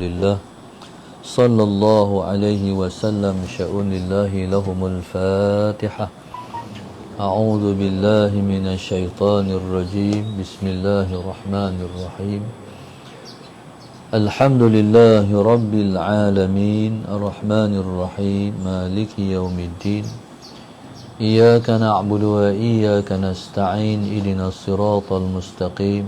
الله صلى الله عليه وسلم شأن الله لهم الفاتحة. أعوذ بالله من الشيطان الرجيم. بسم الله الرحمن الرحيم. الحمد لله رب العالمين الرحمن الرحيم مالك يوم الدين. إياك نعبد وإياك نستعين. اهدنا الصراط المستقيم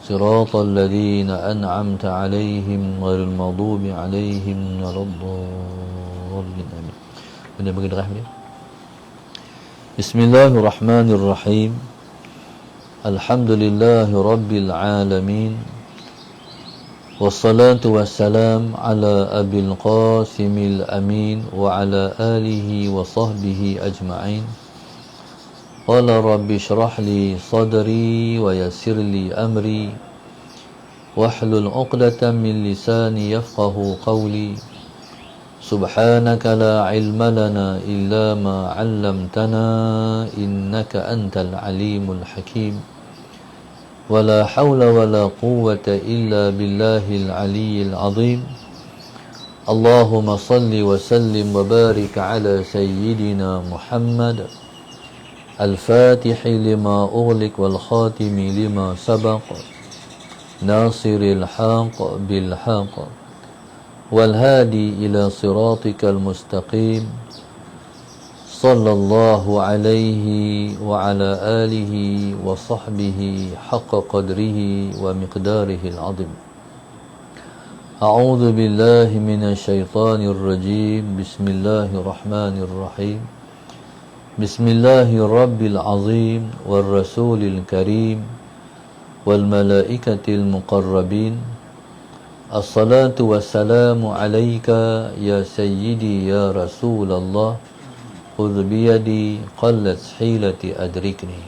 صراط الذين أنعمت عليهم غير المغضوب عليهم ولا الضالين. آمين. Benda bergerak dia. Bismillahirrahmanirrahim. Alhamdulillahi rabbil alamin. Wassalatu wassalam ala abil qasimil amin wa ala alihi wa sahbihi ajma'in. Qala rabbi shrah li sadri wa yassir li amri wahlul 'uqdatam min lisani yafqahu qawli. Subhanaka la ilma lana illa ma 'allamtana innaka antal alimul hakim. ولا حول ولا قوة إلا بالله العلي العظيم. اللهم صل وسلم وبارك على سيدنا محمد الفاتح لما أغلق والخاتم لما سبق ناصر الحق بالحق والهادي إلى صراطك المستقيم صلى الله عليه وعلى آله وصحبه حق قدره ومقداره العظيم. أعوذ بالله من الشيطان الرجيم. بسم الله الرحمن الرحيم. بسم الله الرب العظيم والرسول الكريم والملائكة المقربين. الصلاة والسلام عليك يا سيدي يا رسول الله. خذ بيدي قلت حيلتي أدركني.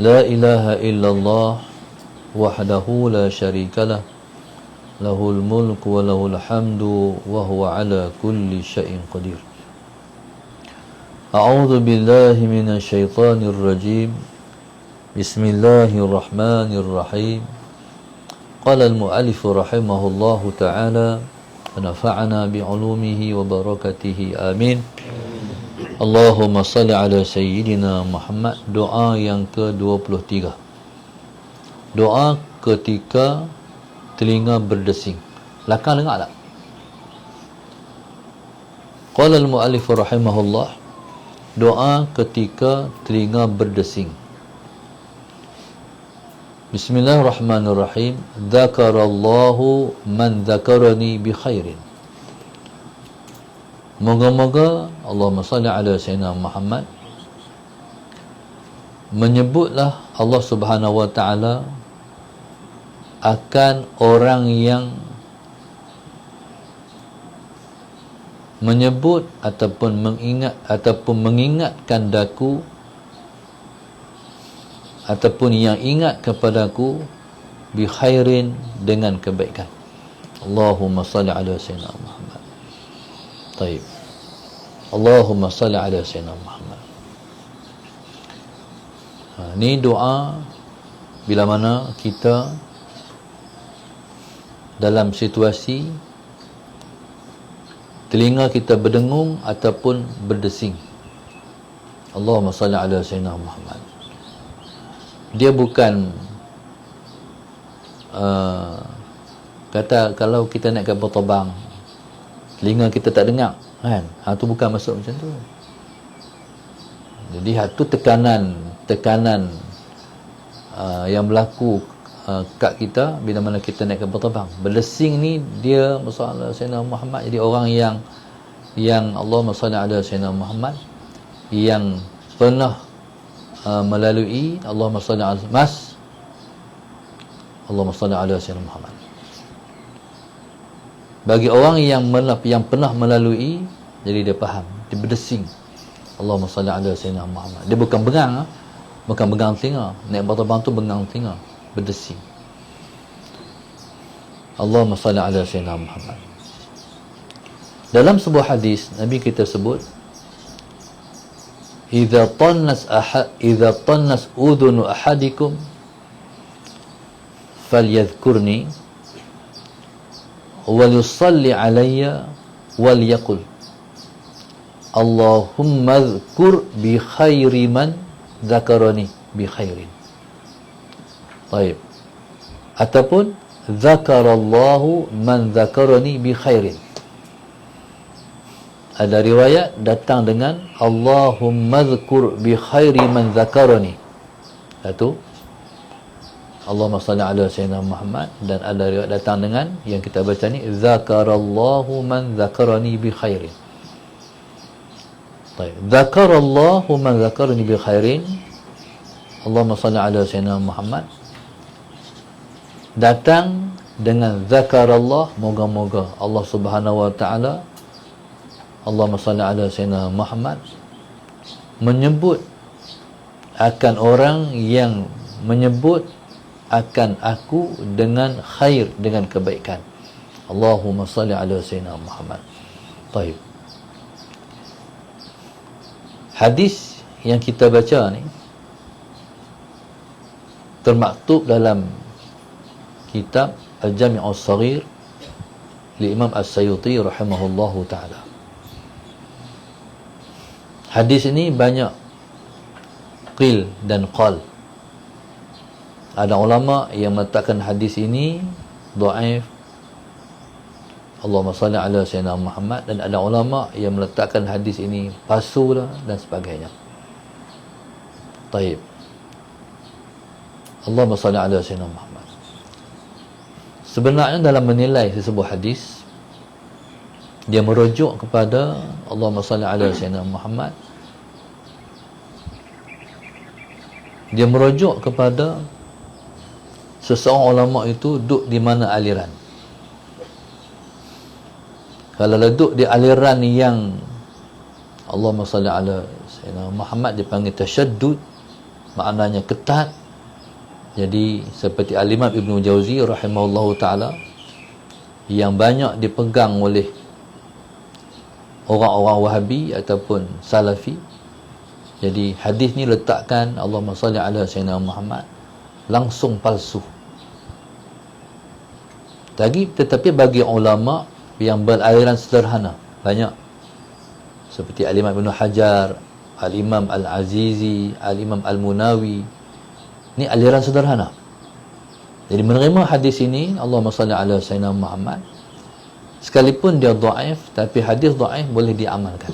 لا إله إلا الله وحده لا شريك له له الملك وله الحمد وهو على كل شيء قدير. أعوذ بالله من الشيطان الرجيم. بسم الله الرحمن الرحيم. قال المؤلف رحمه الله تعالى ونفعنا بعلومه وبركاته آمين. Allahumma salli ala Sayyidina Muhammad. Doa yang ke-23. Doa ketika telinga berdesing. Lakang dengar tak? Qala al-mu'allif rahimahullah. Doa ketika telinga berdesing. Bismillahirrahmanirrahim. Dzakarallahu man dzakarani bi khairin. Moga-moga Allahumma salli ala Sayyidina Muhammad, menyebutlah Allah Subhanahu wa ta'ala akan orang yang menyebut ataupun mengingatkan daku, ataupun yang ingat kepadaku bi khairin, dengan kebaikan. Allahumma salli ala Sayyidina Muhammad. Taib. Allahumma salli ala Sayyidina Muhammad. Ini doa bila mana kita dalam situasi telinga kita berdengung ataupun berdesing. Allahumma salli ala Sayyidina Muhammad. Dia bukan kata kalau kita naik kapal terbang, telinga kita tak dengar, kan? Itu bukan masuk macam tu. Jadi itu tekanan yang berlaku kat kita bila mana kita naik kapal terbang. Berdesing ni dia masalah Sayyidina Muhammad. Jadi orang yang Allahumma salli ala Sayyidina Muhammad, yang pernah melalui Allahumma salli ala Allahumma salli ala Sayyidina Muhammad. Bagi orang yang pernah melalui, jadi dia faham, dia berdesing. Allahumma salli ala Sayyidina Muhammad. Dia bukan bengang telinga. Naik kapal terbang tu bengang telinga, berdesing. Allahumma salli ala Sayyidina Muhammad. Dalam sebuah hadis Nabi kita sebut, idza tannas udhunu ahadikum falyadhkurni wal yusalli alayya wal yaqul Allahumma dzkur bi khairi man dzakarani bi khairin. Baik. Ataupun dzakarallahu man dzakarani bi khairin. Ada riwayat datang dengan Allahumma dzkur bi khairi man dzakarani. Satu, Allahumma salli ala sayyidina Muhammad. Dan ada riwayat datang dengan yang kita baca ni, dzakarallahu man dzakarani bi khairin. Baik, dzakarallahu man dzakarani bi khairin. Allahumma salli ala sayyidina Muhammad. Datang dengan zakarallah, moga-moga Allah Subhanahu wa taala, Allahumma salli ala sayyidina Muhammad, menyebut akan orang yang menyebut akan aku dengan khair, dengan kebaikan. Allahumma salli ala sayyidina Muhammad. Baik. Hadis yang kita baca ni termaktub dalam kitab Al-Jami' As-Saghir li Imam As-Sayuti rahimahullahu ta'ala. Hadis ini banyak qil dan qal. Ada ulama yang meletakkan hadis ini dhaif, Allahumma salli ala sayyidina Muhammad, dan ada ulama yang meletakkan hadis ini palsu dan sebagainya. Taib. Allahumma salli ala sayyidina Muhammad. Sebenarnya dalam menilai sesebuah hadis, dia merujuk kepada Allahumma salli ala sayyidina Muhammad. Dia merujuk kepada seseorang ulama itu duduk di mana aliran. Kalau duduk di aliran yang Allahumma salli ala sayyidina Muhammad, dipanggil tasyaddud, maknanya ketat. Jadi seperti Al-Imam Ibn Jauzi rahimahullahu ta'ala, yang banyak dipegang oleh orang-orang Wahabi ataupun Salafi. Jadi hadis ni letakkan Allahumma salli ala sayyidina Muhammad langsung palsu. Tetapi bagi ulama yang beraliran sederhana, banyak, seperti Al-Imam Ibn Hajar, Al-Imam Al-Azizi, Al-Imam Al-Munawi, ni aliran sederhana. Jadi menerima hadis ini Allahumma salli ala sayyidina Muhammad, sekalipun dia dhaif, tapi hadis dhaif boleh diamalkan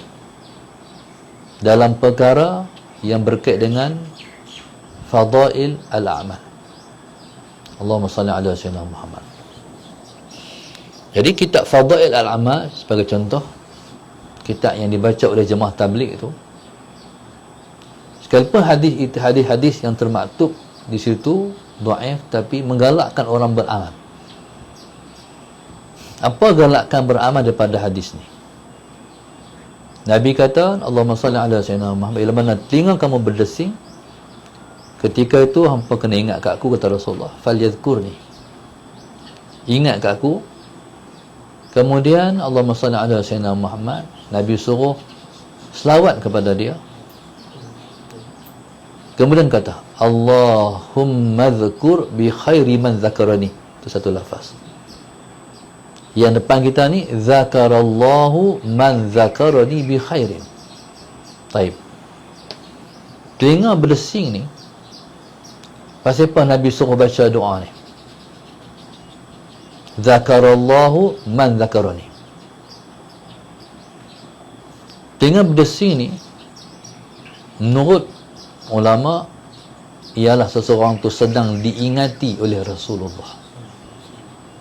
dalam perkara yang berkait dengan fadail al-a'mal. Allahumma salli ala sayyidina Muhammad. Jadi kitab Fadail al-Amal sebagai contoh, kitab yang dibaca oleh jemaah tabligh itu, sekalipun hadis yang termaktub di situ dhaif, tapi menggalakkan orang beramal. Apa galakkan beramal daripada hadis ni? Nabi kata, Allahumma salli ala sayyidina Muhammad, bila mana telinga kamu berdesing, ketika itu hampa kena ingat kat aku, kata Rasulullah, falyadhkurni, ingat kat aku. Kemudian Allahumma salli ala sayyidina Muhammad, Nabi suruh selawat kepada dia. Kemudian kata, Allahumma dzkur bi khairi man dzakarani. Itu satu lafaz. Yang depan kita ni, dzakarallahu man dzakarani bi khairin. Baik. Telinga berdesing ni, pasal apa Nabi suruh baca doa ni? Dzakarallahu man dzakarani. Telinga berdesing ni, menurut ulama, ialah seseorang tu sedang diingati oleh Rasulullah.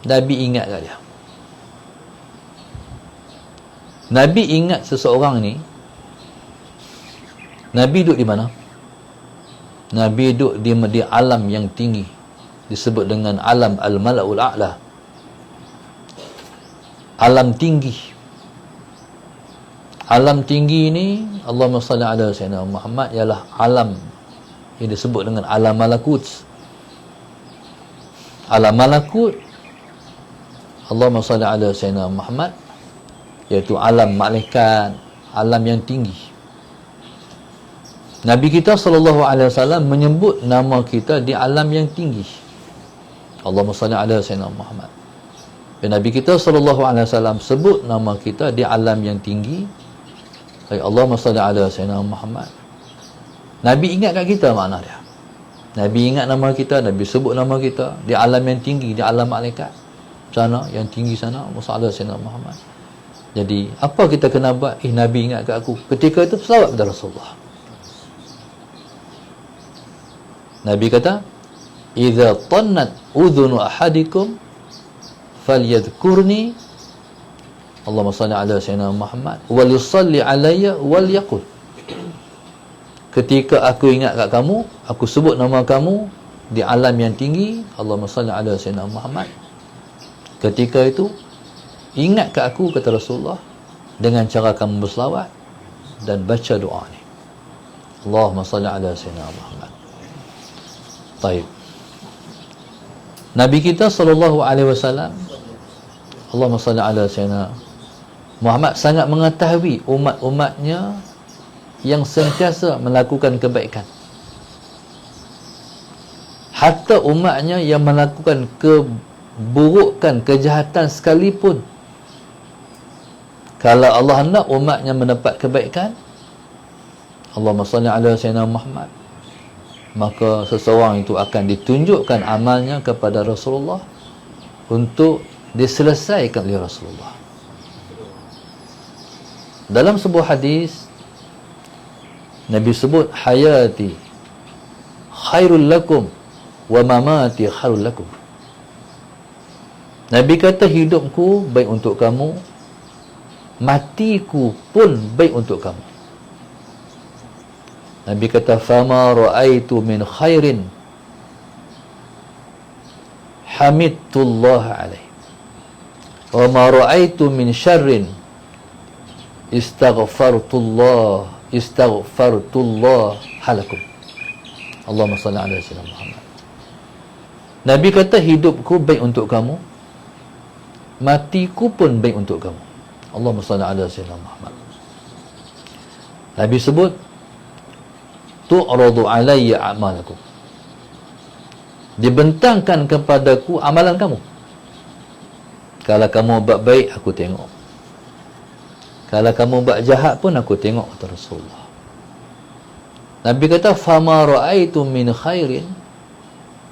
Nabi ingat kat dia. Nabi ingat seseorang ni. Nabi duduk di mana? Nabi duduk di alam yang tinggi, disebut dengan alam al-mala'ul a'la, alam tinggi. Alam tinggi ni, Allahumma salli ala sayyidina Muhammad, ialah alam yang disebut dengan alam malakut. Alam malakut, Allahumma salli ala sayyidina Muhammad, iaitu alam malaikat, alam yang tinggi. Nabi kita sallallahu alaihi wasallam menyebut nama kita di alam yang tinggi. Allahumma salli ala sayyidina Muhammad. Nabi kita SAW sebut nama kita di alam yang tinggi. Allahumma salli ala Sayyidina Muhammad. Nabi ingat kat kita makna dia. Nabi ingat nama kita, Nabi sebut nama kita di alam yang tinggi, di alam malaikat sana, yang tinggi sana, Allahumma salli ala Sayyidina Muhammad. Jadi, apa kita kena buat? Nabi ingat kat aku. Ketika itu, selawat kepada Rasulullah. Nabi kata, "Idza tannat udhunu ahadikum falyadhkurni Allahumma salli ala Sayyidina Muhammad wal yusalli alayya wal yaqul." Ketika aku ingat kat kamu, aku sebut nama kamu di alam yang tinggi, Allahumma salli ala Sayyidina Muhammad. Ketika itu, ingat kat aku, kata Rasulullah, dengan cara kamu berselawat dan baca doa ni. Allahumma salli ala Sayyidina Muhammad. Baik. Nabi kita SAW, Allahumma salli ala Sayyidina Muhammad, sangat mengetahui umat-umatnya yang sentiasa melakukan kebaikan. Hatta umatnya yang melakukan keburukan, kejahatan sekalipun, kalau Allah nak umatnya mendapat kebaikan, Allahumma salli ala Sayyidina Muhammad, maka seseorang itu akan ditunjukkan amalnya kepada Rasulullah untuk diselesaikan oleh Rasulullah. Dalam sebuah hadis, Nabi sebut, hayati khairul lakum wa mamati khairul lakum. Nabi kata, hidupku baik untuk kamu, matiku pun baik untuk kamu. Nabi kata, fama ra'aitu min khairin hamidtullah alaih wa ma ra'aitu min syarrin istaghfartullah halakum. Allahumma salli ala Sayyidina Muhammad. Nabi kata, hidupku baik untuk kamu, matiku pun baik untuk kamu. Allahumma salli ala Sayyidina Muhammad. Nabi sebut, tu'radu alayya a'malakum, dibentangkan kepadaku amalan kamu. Kalau kamu buat baik, aku tengok. Kalau kamu buat jahat pun aku tengok, kata Rasulullah. Nabi kata, fama ra'aitu min khairin,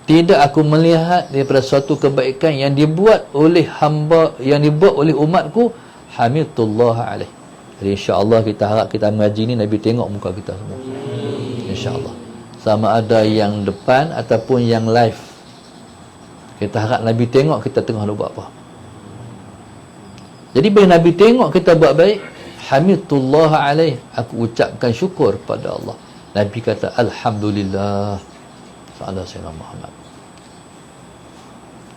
tidak aku melihat daripada suatu kebaikan yang dibuat oleh hamba, yang dibuat oleh umatku, hamidullah alaih. Jadi insya-Allah kita harap kita mengaji ni Nabi tengok muka kita semua. InsyaAllah. Sama ada yang depan ataupun yang live. Kita harap Nabi tengok kita tengah buat apa. Jadi bila Nabi tengok kita buat baik, hamidullah alaih, aku ucapkan syukur pada Allah. Nabi kata, alhamdulillah sallallahu alaihi Muhammad.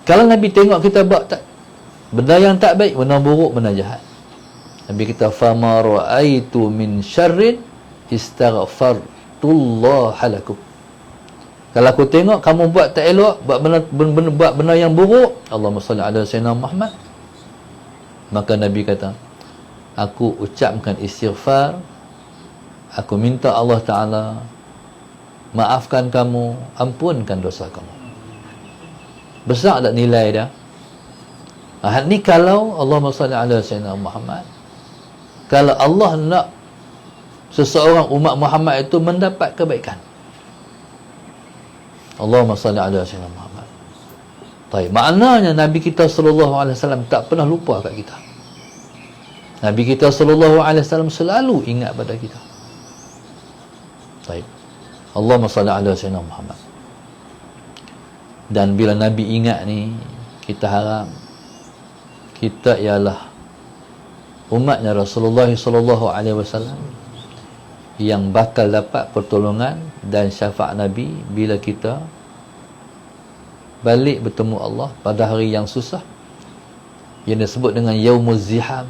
Kalau Nabi tengok kita buat benda yang tak baik, benda buruk, benda jahat, Nabi kata, fama ra'aitu min syarrin istaghfartullah halakum. Kalau aku tengok kamu buat tak elok, buat benda yang buruk, Allahumma salli ala Sayyidina Muhammad, maka Nabi kata, aku ucapkan istighfar, aku minta Allah Ta'ala maafkan kamu, ampunkan dosa kamu. Besar tak nilai dia? Ni kalau Allahumma salli ala Sayyidina Muhammad, kalau Allah nak seseorang umat Muhammad itu mendapat kebaikan, Allahumma salli ala Sayyidina Muhammad. Baik, maknanya Nabi kita SAW tak pernah lupa kat kita. Nabi kita SAW selalu ingat pada kita. Baik, Allahumma salli ala Sayyidina Muhammad. Dan bila Nabi ingat ni, kita harap kita ialah umatnya Rasulullah SAW yang bakal dapat pertolongan dan syafaat Nabi bila kita balik bertemu Allah pada hari yang susah, yang disebut dengan Yaumuz Ziham,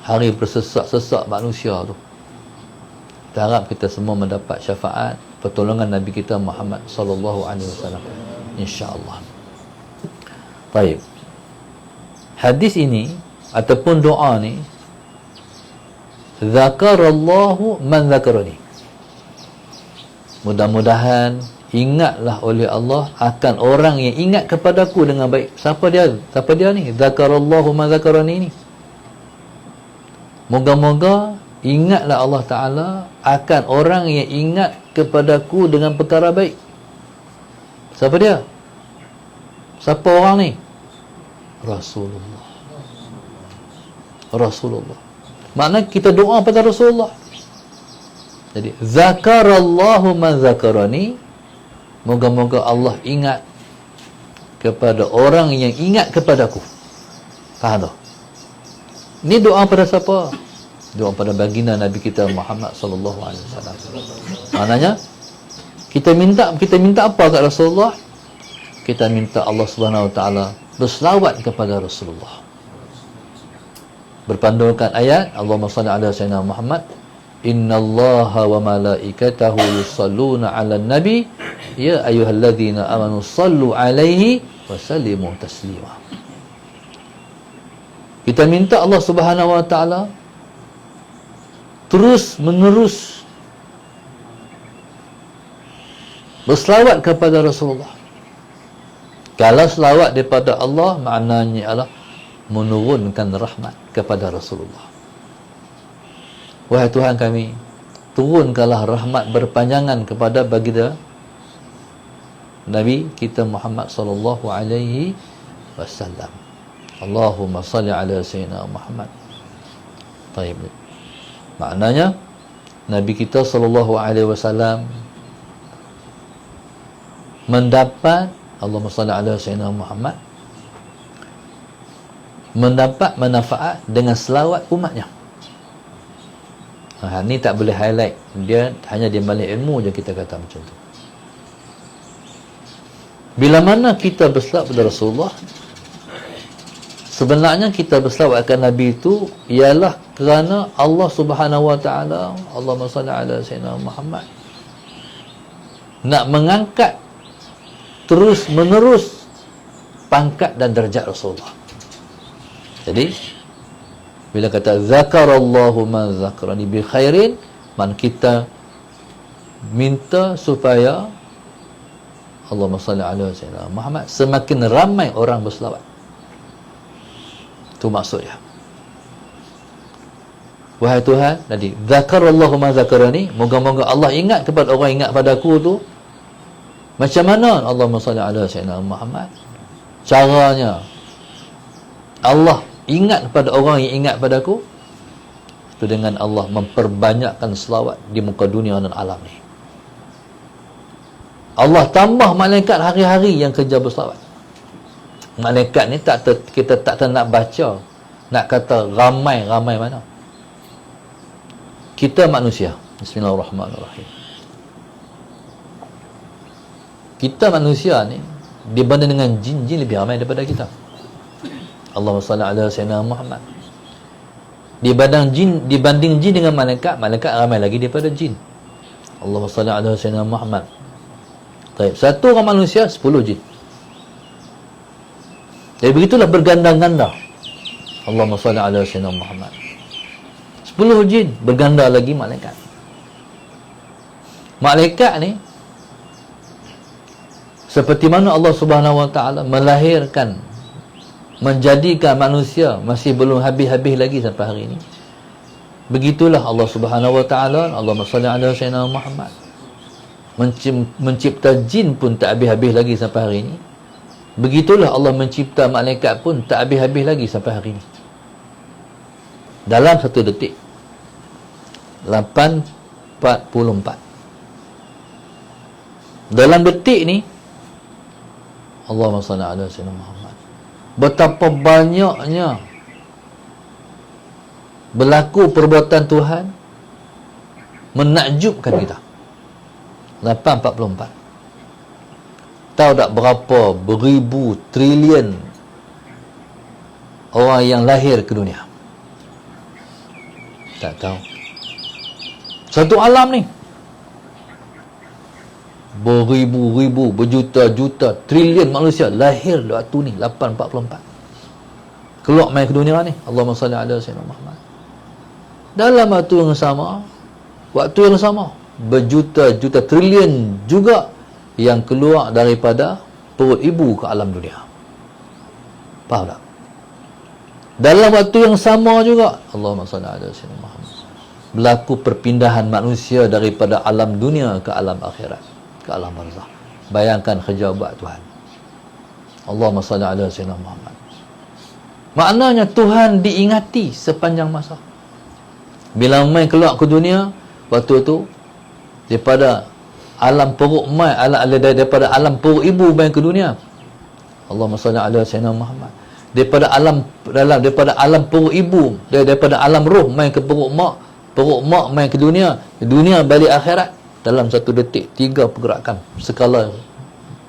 hari bersesak-sesak manusia tu. Kita harap kita semua mendapat syafaat pertolongan Nabi kita Muhammad sallallahu alaihi wasallam, insya-Allah. Baik. Hadis ini ataupun doa ni, zakarallahu man zakarani, mudah-mudahan ingatlah oleh Allah akan orang yang ingat kepadaku dengan baik. Siapa dia ni? Zakarallahu ma zakarani ni. Moga-moga ingatlah Allah Ta'ala akan orang yang ingat kepadaku dengan perkara baik. Siapa dia? Siapa orang ni? Rasulullah. Maknanya kita doa pada Rasulullah. Jadi zakarallahu man zakarani, moga-moga Allah ingat kepada orang yang ingat kepadaku. Faham tak? Ini doa pada siapa? Doa pada baginda Nabi kita Muhammad sallallahu alaihi wasallam. Maknanya kita minta apa kat Rasulullah? Kita minta Allah Subhanahu wa taala berselawat kepada Rasulullah. Berpandukan ayat Allahumma salli ala sayyidina Muhammad, innallaha wa malaikatahu yusalluna 'alan nabi ya ayyuhalladzina amanu sallu 'alaihi wa sallimu taslima. Kita minta Allah Subhanahu wa taala terus menerus berselawat kepada Rasulullah. Kalau selawat daripada Allah, maknanya adalah menurunkan rahmat kepada Rasulullah. Wahai Tuhan kami, turunkanlah rahmat berpanjangan kepada baginda Nabi kita Muhammad sallallahu alaihi wasallam. Allahumma salli ala sayyidina Muhammad. Baik. Maknanya Nabi kita sallallahu alaihi wasallam mendapat, Allahumma salli ala sayyidina Muhammad, mendapat manfaat dengan selawat umatnya. Ni tak boleh highlight, dia hanya di balik ilmu je kita kata macam tu. Bila mana kita berselawat pada Rasulullah, sebenarnya kita berselawat akan Nabi itu ialah kerana Allah Subhanahu wa taala, Allahumma salli ala sayyidina Muhammad, nak mengangkat terus menerus pangkat dan darjat Rasulullah. Jadi bila kata zakarallahu ma zakarani bi khairin, man kita minta supaya Allahumma salli ala sayyidina Muhammad semakin ramai orang berselawat. Itu maksudnya. Wahai Tuhan, tadi zakarallahu ma zakarani, moga-moga Allah ingat kepada orang ingat padaku tu. Macam mana Allahumma salli ala sayyidina Muhammad? Caranya Allah ingat pada orang yang ingat padaku itu dengan Allah memperbanyakkan selawat di muka dunia dan alam ni. Allah tambah malaikat hari-hari yang kerja berselawat. Malaikat ni kita tak nak baca, nak kata ramai mana. Kita manusia. Bismillahirrahmanirrahim. Kita manusia ni dibanding dengan jin lebih ramai daripada kita. Allahumma salli ala sayyidina Muhammad. Dibanding jin dengan malaikat ramai lagi daripada jin. Allahumma salli ala sayyidina Muhammad. Baik, satu orang manusia 10 jin. Jadi begitulah berganda-ganda. Allahumma salli ala sayyidina Muhammad. 10 jin berganda lagi malaikat. Malaikat ni seperti mana Allah Subhanahu wa taala melahirkan, menjadikan manusia masih belum habis-habis lagi sampai hari ini. Begitulah Allah Subhanahu wa taala, Allahumma salli ala sayyidina Muhammad, mencipta jin pun tak habis-habis lagi sampai hari ini. Begitulah Allah mencipta malaikat pun tak habis-habis lagi sampai hari ini. Dalam satu detik 8:44. Dalam detik ni Allahumma salli ala sayyidina Muhammad, betapa banyaknya berlaku perbuatan Tuhan menakjubkan kita. 8:44. Tahu tak berapa beribu triliun orang yang lahir ke dunia? Tak tahu. Satu alam ni beribu-ribu, berjuta-juta, triliun manusia lahir waktu ni 8:44. Keluar main ke dunia ni. Allahumma salli ala sayyidina Muhammad. Dalam waktu yang sama, berjuta-juta triliun juga yang keluar daripada perut ibu ke alam dunia. Faham tak? Dalam waktu yang sama juga, Allahumma salli ala sayyidina Muhammad, berlaku perpindahan manusia daripada alam dunia ke alam akhirat, ke alam barzakh. Bayangkan kerja buat Tuhan. Allahumma salli ala sayyidina Muhammad. Maknanya Tuhan diingati sepanjang masa. Bila mai keluar ke dunia, waktu tu daripada alam perut mai, daripada alam perut ibu mai ke dunia, Allahumma salli ala sayyidina Muhammad. Daripada alam perut ibu, daripada alam roh mai ke perut mak mai ke dunia balik akhirat, dalam satu detik 3 pergerakan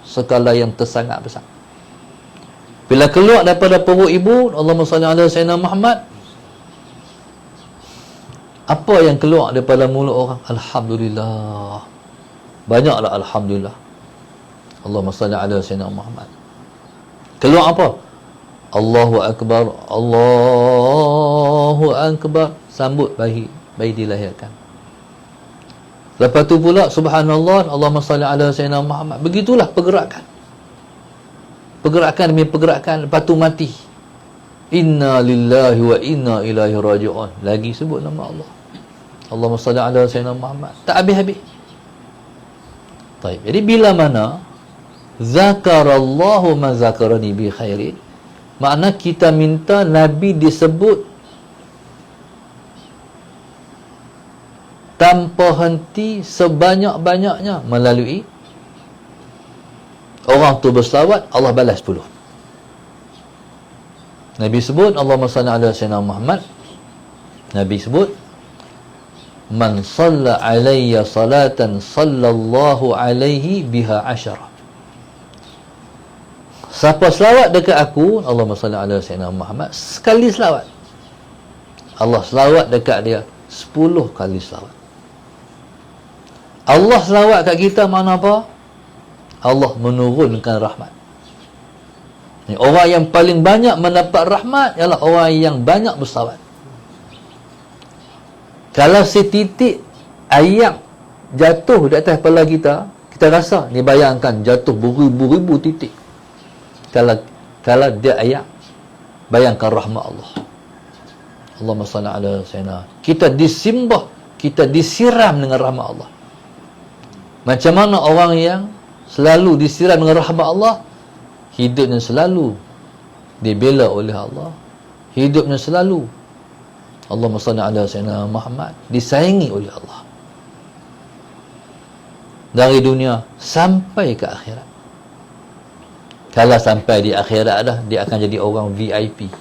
skala yang tersangat besar. Bila keluar daripada perut ibu, Allahumma salli ala sayyidina Muhammad, apa yang keluar daripada mulut orang? Alhamdulillah. Banyaklah alhamdulillah. Allahumma salli ala sayyidina Muhammad. Keluar apa? Allahu akbar, Allahu akbar. Sambut bayi dilahirkan. Lepas tu pula subhanallah, Allahumma salli ala sayyidina Muhammad. Begitulah pergerakan demi pergerakan. Lepas tu mati. Inna lillahi wa inna ilaihi raji'un. Lagi sebut nama Allah. Allahumma salli ala sayyidina Muhammad. Tak habis-habis. Baik. Jadi bila mana zakarallahu ma zakarani bi khairin, makna kita minta Nabi disebut tanpa henti sebanyak-banyaknya melalui orang tu berselawat, Allah balas 10. Nabi sebut Allahumma salli ala sayyidina Muhammad. Nabi sebut man shalla alayya salatan sallallahu alaihi biha 10. Siapa selawat dekat aku, Allahumma salli ala sayyidina Muhammad, sekali selawat, Allah selawat dekat dia 10 kali selawat. Allah selawat kat kita makna apa? Allah menurunkan rahmat. Orang yang paling banyak mendapat rahmat ialah orang yang banyak berselawat. Kalau setitik ayam jatuh di atas kepala kita, kita rasa, ni bayangkan jatuh beribu-ribu titik. Kalau dia ayam, bayangkan rahmat Allah. Allahumma salli ala sayyidina. Kita disimbah, kita disiram dengan rahmat Allah. Macam mana orang yang selalu disiram dengan rahmat Allah, hidupnya selalu dibela oleh Allah, hidupnya selalu, Allahumma salli ala sayyidina Muhammad, disayangi oleh Allah dari dunia sampai ke akhirat. Kalau sampai di akhirat dah, dia akan jadi orang VIP.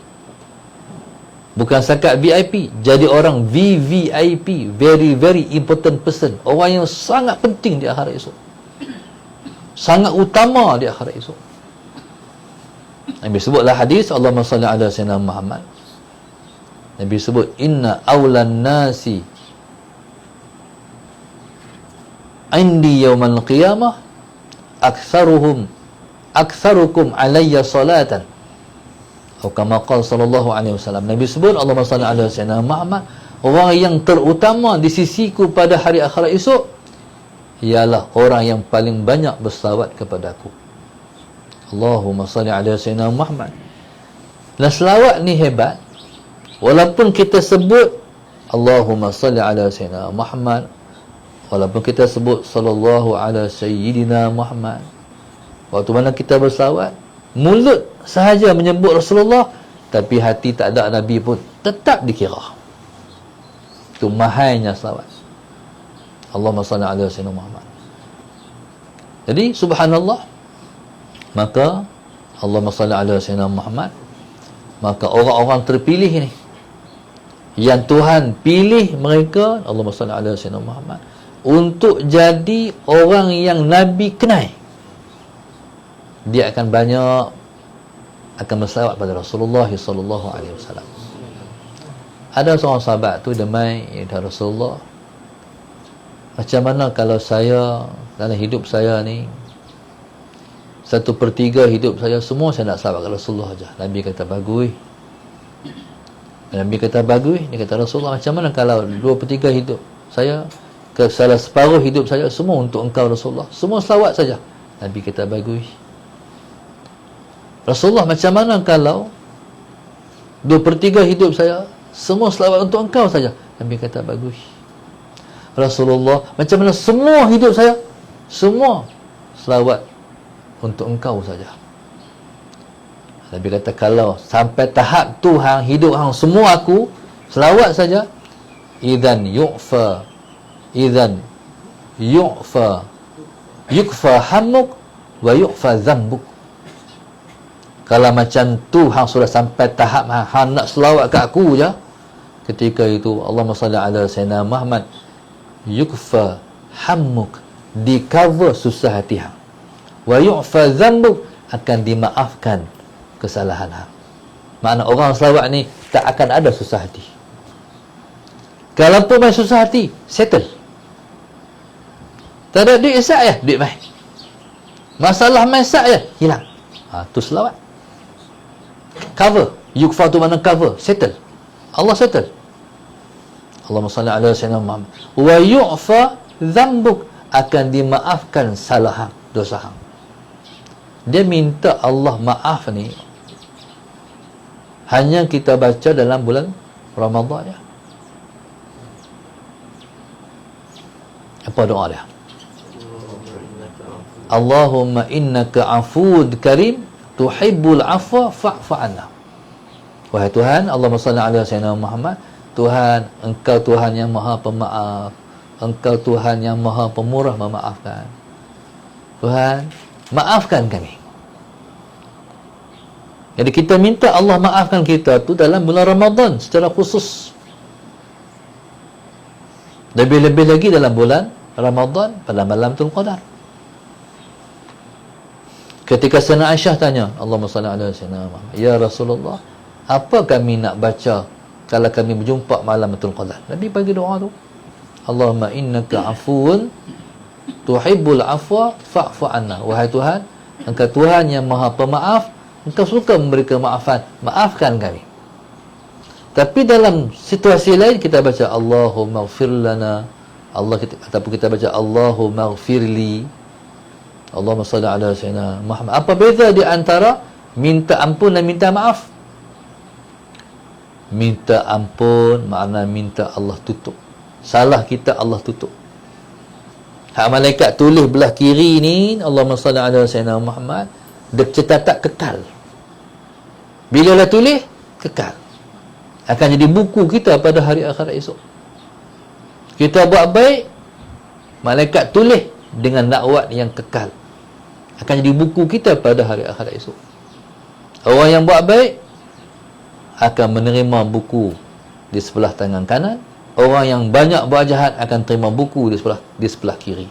Bukan setakat VIP, jadi orang VVIP, very very important person, orang yang sangat penting di akhirat esok, sangat utama di akhirat esok. Nabi sebutlah hadis, Allahumma salli ala sayyidina Muhammad. Nabi sebut inna awlan nasi indi yawmal qiyamah aktsarukum alayya salatan, atau kama qala sallallahu alaihi wasallam. Nabi sebut Allahumma salli ala sayyidina Muhammad, orang yang terutama di sisiku pada hari akhirat esok ialah orang yang paling banyak berselawat kepada aku. Allahumma salli ala sayyidina Muhammad. Nah, selawat ni hebat. Walaupun kita sebut Allahumma salli ala sayyidina Muhammad, walaupun kita sebut sallallahu ala sayyidina Muhammad, waktu mana kita berselawat, mulut sahaja menyebut Rasulullah, tapi hati tak ada Nabi pun tetap dikira. Itu mahainya selawat. Allahumma salli ala sayyidina Muhammad. Jadi subhanallah, maka Allahumma salli ala sayyidina Muhammad, maka orang-orang terpilih ni yang Tuhan pilih mereka, Allahumma salli ala sayyidina Muhammad, untuk jadi orang yang Nabi kenal, dia akan banyak berselawat pada Rasulullah sallallahu alaihi wasallam. Ada seorang sahabat tu dia mai, ya Rasulullah, macam mana kalau saya dalam hidup saya ni 1/3 hidup saya semua saya nak selawat kepada Rasulullah aja. Nabi kata bagus. Nabi kata bagus. Dia kata Rasulullah, macam mana kalau 2/3 hidup saya, ke salah separuh hidup saya semua untuk engkau Rasulullah, semua selawat saja. Nabi kata bagus. Rasulullah, macam mana kalau 2/3 hidup saya semua selawat untuk engkau saja? Nabi kata bagus. Rasulullah, macam mana semua hidup saya semua selawat untuk engkau saja? Nabi kata, kalau sampai tahap tu hang hidup hang semua aku selawat saja, idzan yu'fa yukfa hammuk wa yu'fa dzambuk. Kalau macam tu hang sudah sampai tahap hang nak selawat kat aku je, ketika itu Allahumma salli ala sayyidina Muhammad, yukfa hammuk, di cover susah hati hang, wa yu'fa dzambuk, akan dimaafkan kesalahan hang. Makna orang selawat ni tak akan ada susah hati. Kalau pun main susah hati, settle. Tak ada duit sak ya, duit main. Masalah main sak ya, hilang. Tu selawat. Cover. Yukfa tu mana cover, settle. Allah settle. Allahumma salli ala sayyidina Muhammad. Wa yu'fa dzambuk, akan dimaafkan salah hang, dosa hang. Dia minta Allah maaf ni hanya kita baca dalam bulan Ramadan ya. Apa doa dia? Allahumma innaka afuwun karim tuhibbul afwa fa'fu anna. Wahai Tuhan, Allahumma salli ala sayyidina Muhammad, Tuhan, engkau Tuhan yang maha pemaaf, engkau Tuhan yang maha pemurah memaafkan. Tuhan, maafkan kami. Jadi kita minta Allah maafkan kita tu dalam bulan Ramadan secara khusus. Lebih-lebih lagi dalam bulan Ramadan pada malam Lailatul Qadar. Ketika Sayyidina Aisyah tanya, Allahumma salli ala sayyidina Muhammad, ya Rasulullah, apa kami nak baca kalau kami berjumpa malam Lailatul Qadar? Nabi bagi doa tu. Allahumma innaka afuwun tuhibbul afwa fa'fu anna. Wahai Tuhan, engkau Tuhan yang maha pemaaf, engkau suka memberi kemaafan, maafkan kami. Tapi dalam situasi lain kita baca Allahumma ighfir lana, Allah kita, ataupun kita baca Allahumma ighfirli, Allahumma salli ala sayyidina Muhammad. Apa beza di antara minta ampun dan minta maaf? Minta ampun makna minta Allah tutup salah kita, Allah tutup. Hak malaikat tulis belah kiri ni Allahumma salli ala sayyidina Muhammad, dia cetatak kekal. Bila dah tulis, kekal. Akan jadi buku kita pada hari akhirat esok. Kita buat baik, malaikat tulis dengan nakwat yang kekal. Akan jadi buku kita pada hari akhirat esok. Orang yang buat baik akan menerima buku di sebelah tangan kanan. Orang yang banyak buat jahat akan terima buku di sebelah kiri.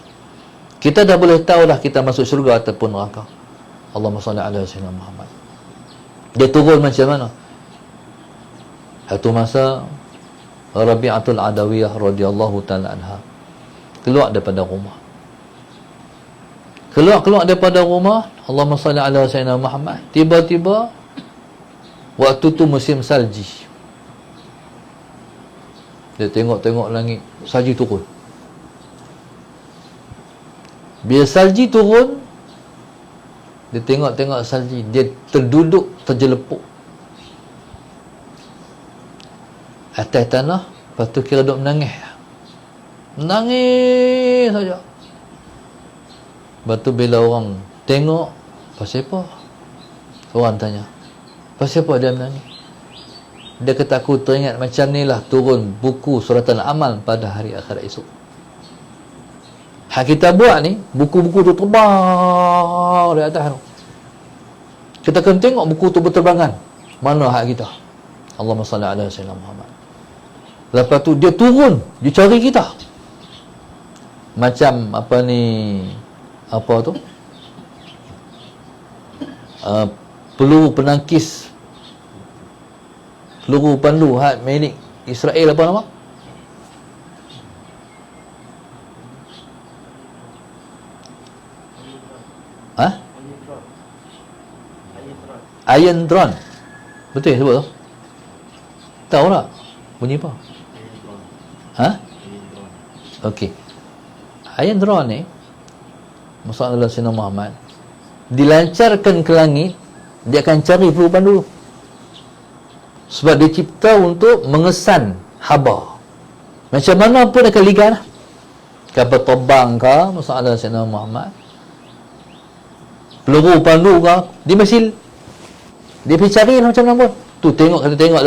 Kita dah boleh tahu dah kita masuk syurga ataupun neraka. Allahumma salli ala sayyidina Muhammad. Dia turun macam mana? Satu masa Rabi'atul Adawiyah radhiyallahu ta'ala anha keluar daripada rumah. Keluar daripada rumah, Allahumma salli ala sayyidina Muhammad. Tiba-tiba waktu tu musim salji. Dia tengok langit, salji turun. Bila salji turun, dia tengok salji, dia terduduk, terjelepuk atas tanah. Lepas tu kira duk menangis saja. Lepas tu bila orang tengok, pasal apa? Orang tanya, pasal apa dia menangis? Dia kata, aku teringat macam ni lah turun buku suratan amal pada hari akhirat esok. Hak kita buat ni, buku-buku tu terbang di atas tu. Kita akan tengok buku tu berterbangan. Mana hak kita? Allahumma salli ala sayyidina Muhammad. Lepas tu dia turun, dia cari kita. Macam apa ni, apa tu? Peluru penangkis, peluru pandu hak milik Israel, apa nama? Iron Drone. Betul sebut tu? Tahu tak? Bunyi apa? Okey. Iron Drone ni Masalah Sayyidina Muhammad dilancarkan ke langit, dia akan cari peluban dulu. Sebab dia cipta untuk mengesan haba. Macam mana pun akan ligan lah. Kapal terbang ke, masalah Sayyidina Muhammad, peluru pandu ke, dia mesti dia pergi cari lah macam mana pun. Tu tengok, kita tengok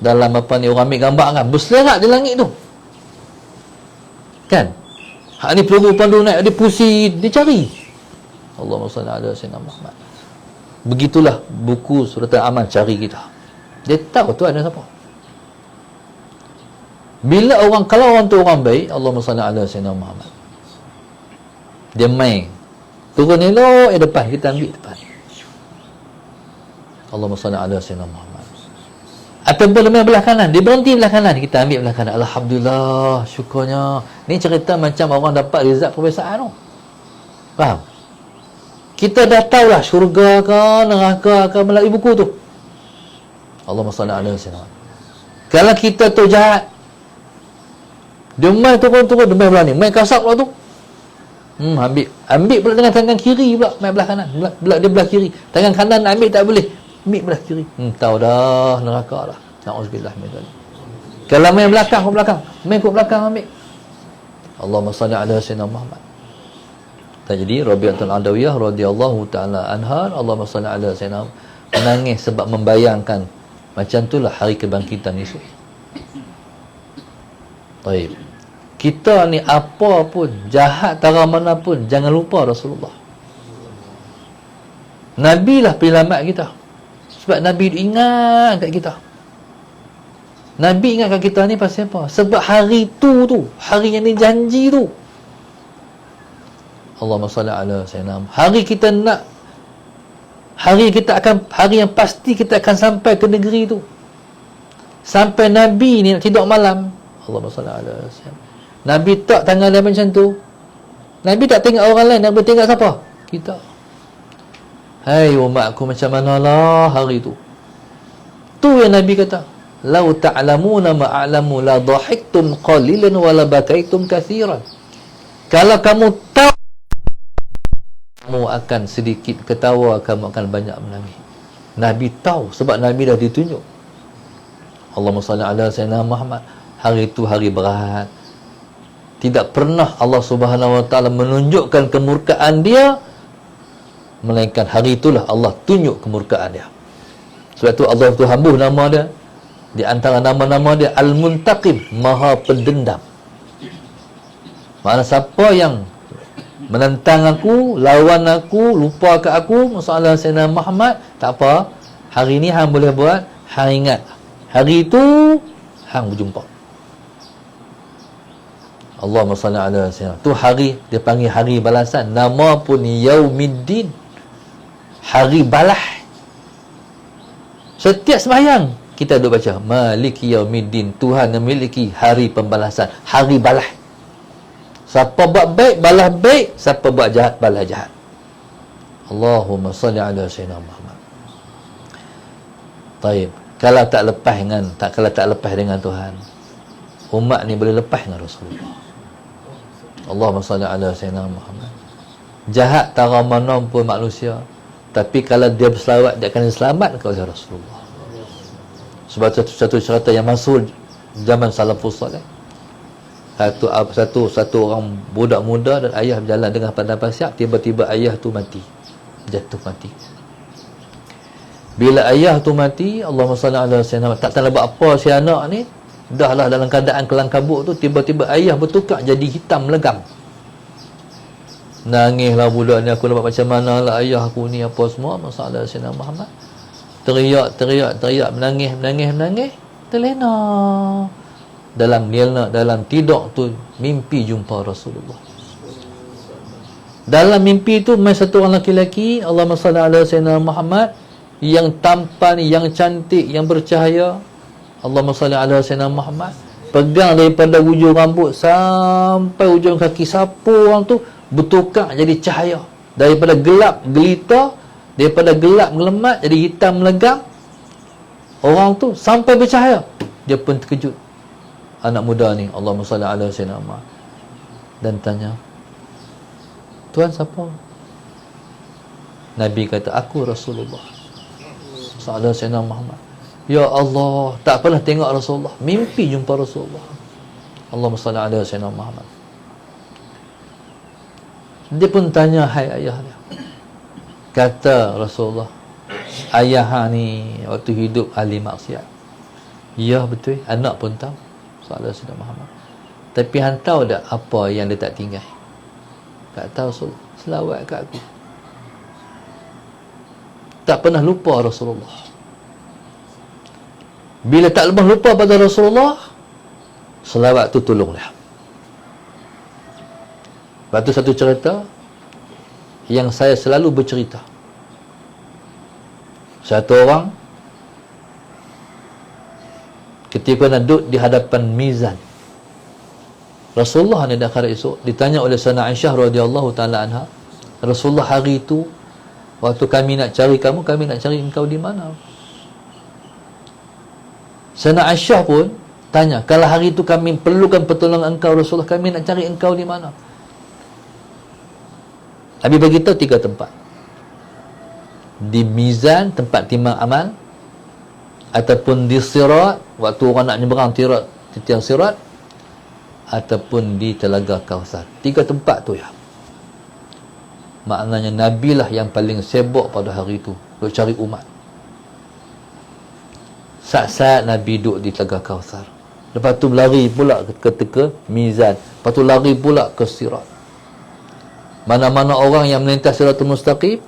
dalam apa ni, orang ambil gambar kan, berselerak di langit tu kan. Hak ni peluru pandu naik, dia pusing, dia cari. Allahumma salli ala Sayyidina Muhammad. Begitulah buku surat Al-Amal cari kita. Dia tahu tu ada siapa. Bila orang, kalau orang tu orang baik, Allahumma salli ala Sayyidina Muhammad, dia main turun elok depan, kita ambil depan. Allahumma salli ala Sayyidina Muhammad. Ataupun lemah belah kanan, dia berhenti belah kanan, kita ambil belah kanan. Alhamdulillah, syukurnya. Ni cerita macam orang dapat rizal perbezaan tu. Faham? Kita dah tahulah syurga ke neraka ke melalui buku tu. Allahumma salli ala Sayyidina Muhammad. Kalau kita tu jahat, dia main turun-turun, dia main belah ni, main kasar pula tu. Ambil pula dengan tangan kiri pula, main belah kanan. Dia belah kiri. Tangan kanan ambil tak boleh, ambil belah kiri. Tahu dah neraka dah. Na'udzubillah min dzalik. Kalau main belakang ke belakang, main ke belakang ambil. Allahumma salli ala Sayyidina Muhammad. Jadi Rabi'atul Adawiyah radhiyallahu taala anha, Allahumma salli ala Sayyidina, menangis sebab membayangkan macam itulah hari kebangkitan esok. Baik. Kita ni apa pun, jahat tara mana pun, jangan lupa Rasulullah. Nabi lah penyelamat kita. Sebab Nabi ingat kat kita. Nabi ingat kat kita ni pasal apa? Sebab hari tu, hari yang dijanji tu. Allahumma salli ala Sayyidina. Hari kita nak, hari yang pasti kita akan sampai ke negeri tu. Sampai Nabi ni nak tidur malam, Allahumma salli ala Sayyidina. Nabi tak tanggal dia macam tu. Nabi tak tengok orang lain, Nabi tengok siapa? Kita. Hai umatku, macam manalah hari tu. Tu yang Nabi kata, "Lau ta'lamuna ma a'lamu la dhahiktum qalilan wa la bakaitum katsiran." Kalau kamu tahu, kamu akan sedikit ketawa, kamu akan banyak menangis. Nabi tahu sebab Nabi dah ditunjuk. Allahumma salli ala Sayyidina Muhammad. Hari itu hari berat. Tidak pernah Allah Subhanahu Wa Taala menunjukkan kemurkaan dia, melainkan hari itulah Allah tunjuk kemurkaan dia. Sebab itu Allah tu hambuh nama dia. Di antara nama-nama dia Al-Muntaqim, Maha Pendendam. Maknanya siapa yang menentang aku, lawan aku, lupa kat aku, masalah Sayyidina Muhammad, tak apa. Hari ni hang boleh buat, hang ingat. Hari itu hang berjumpa. Allahumma salli ala Sayyidina. Tu hari dia panggil hari balasan. Nama pun Yaumiddin, hari balah. Setiap sembahyang kita duk baca Maliki Yaumiddin, Tuhan yang memiliki hari pembalasan, hari balah. Siapa buat baik, balas baik. Siapa buat jahat, balas jahat. Allahumma salli ala Sayyidina Muhammad. Taib. Kalau tak lepas dengan Tuhan, umat ni boleh lepas dengan Rasulullah. Allahumma salli ala Sayyidina Muhammad. Jahat tara mana pun manusia, tapi kalau dia berselawat, dia akan selamat kepada Rasulullah. Sebab satu cerita yang masuk zaman salafus salih. Satu orang budak muda dan ayah berjalan dengan padang pasir, tiba-tiba ayah tu mati, jatuh mati. Bila ayah tu mati, Allahumma salli ala Sayyidina, tak tahu buat apa si anak ni, dahlah dalam keadaan kelang kabut tu, tiba-tiba ayah bertukar jadi hitam legam. Nangislah budak ni, aku dapat macam mana lah ayah aku ni, apa semua, masalah Sayyidina Muhammad. Teriak, menangis, terlena. Dalam tidur tu mimpi jumpa Rasulullah. Dalam mimpi tu main satu orang lelaki, Allahumma salli ala Sayyidina Muhammad, yang tampan, yang cantik, yang bercahaya. Allahumma salli ala Sayyidina Muhammad. Pegang daripada ujung rambut sampai ujung kaki sapu orang tu, bertukar jadi cahaya. Daripada gelap gelita, daripada gelap gelemat jadi hitam legam. Orang tu sampai bercahaya. Dia pun terkejut, anak muda ni, Allahumma salli ala Sayyidina Muhammad, dan tanya, Tuan siapa? Nabi kata, aku Rasulullah sallallahu alaihi wasallam Muhammad. Ya Allah, tak pernah tengok Rasulullah, mimpi jumpa Rasulullah. Allahumma salli ala sayyidina Muhammad. Dia pun tanya, hai ayah dia. Kata Rasulullah, ayah ni waktu hidup ahli maksiat. Ya betul, anak pun tahu sallallahu alaihi wasallam Muhammad. Tapi hang tahu tak apa yang dia tak tinggal? Tak tahu Rasulullah, selawat kat aku. Tak pernah lupa Rasulullah. Bila tak lepas lupa pada Rasulullah, selawat tu tolonglah. Lepas tu satu cerita yang saya selalu bercerita. Satu orang ketika nak duduk di hadapan mizan, Rasulullah ni dah akhirat esok, ditanya oleh Sayyidina Aisyah radhiyallahu taala anha, Rasulullah hari itu waktu kami nak cari kamu, kami nak cari engkau di mana? Sayyidina Aisyah pun tanya, kalau hari itu kami perlukan pertolongan engkau Rasulullah, kami nak cari engkau di mana? Nabi beritahu 3 tempat. Di mizan, tempat timang amal, ataupun di sirat, waktu orang nak nyeberang tiang sirat, ataupun di telaga Kausar. 3 tempat tu ya. Maknanya Nabi lah yang paling sibuk pada hari itu untuk cari umat. Saat-saat Nabi duduk di telaga Kausar, lepas tu lari pula ke mizan, lepas tu lari pula ke sirat. Mana-mana orang yang melintas siratul mustaqim,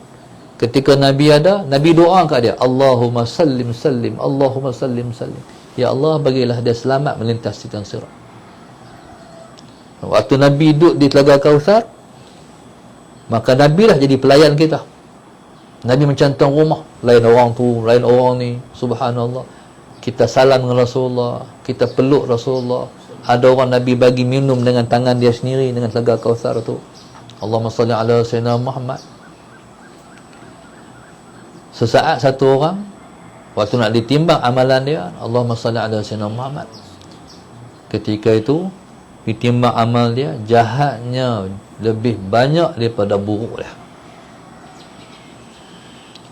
ketika Nabi ada, Nabi doa kat dia, Allahumma sallim sallim, Allahumma sallim sallim. Ya Allah, bagilah dia selamat melintas tiang sirat. Waktu Nabi duduk di telaga Kausar, maka Nabi lah jadi pelayan kita. Nabi macam tuan rumah, lain orang tu, lain orang ni. Subhanallah, kita salam dengan Rasulullah, kita peluk Rasulullah. Ada orang Nabi bagi minum dengan tangan dia sendiri dengan telaga Kausar tu. Allahumma salli ala sayyidina Muhammad. Sesaat satu orang waktu nak ditimbang amalan dia, Allahumma salli ala sayyidina Muhammad, ketika itu ditimbang amal dia, jahatnya lebih banyak daripada buruk dia.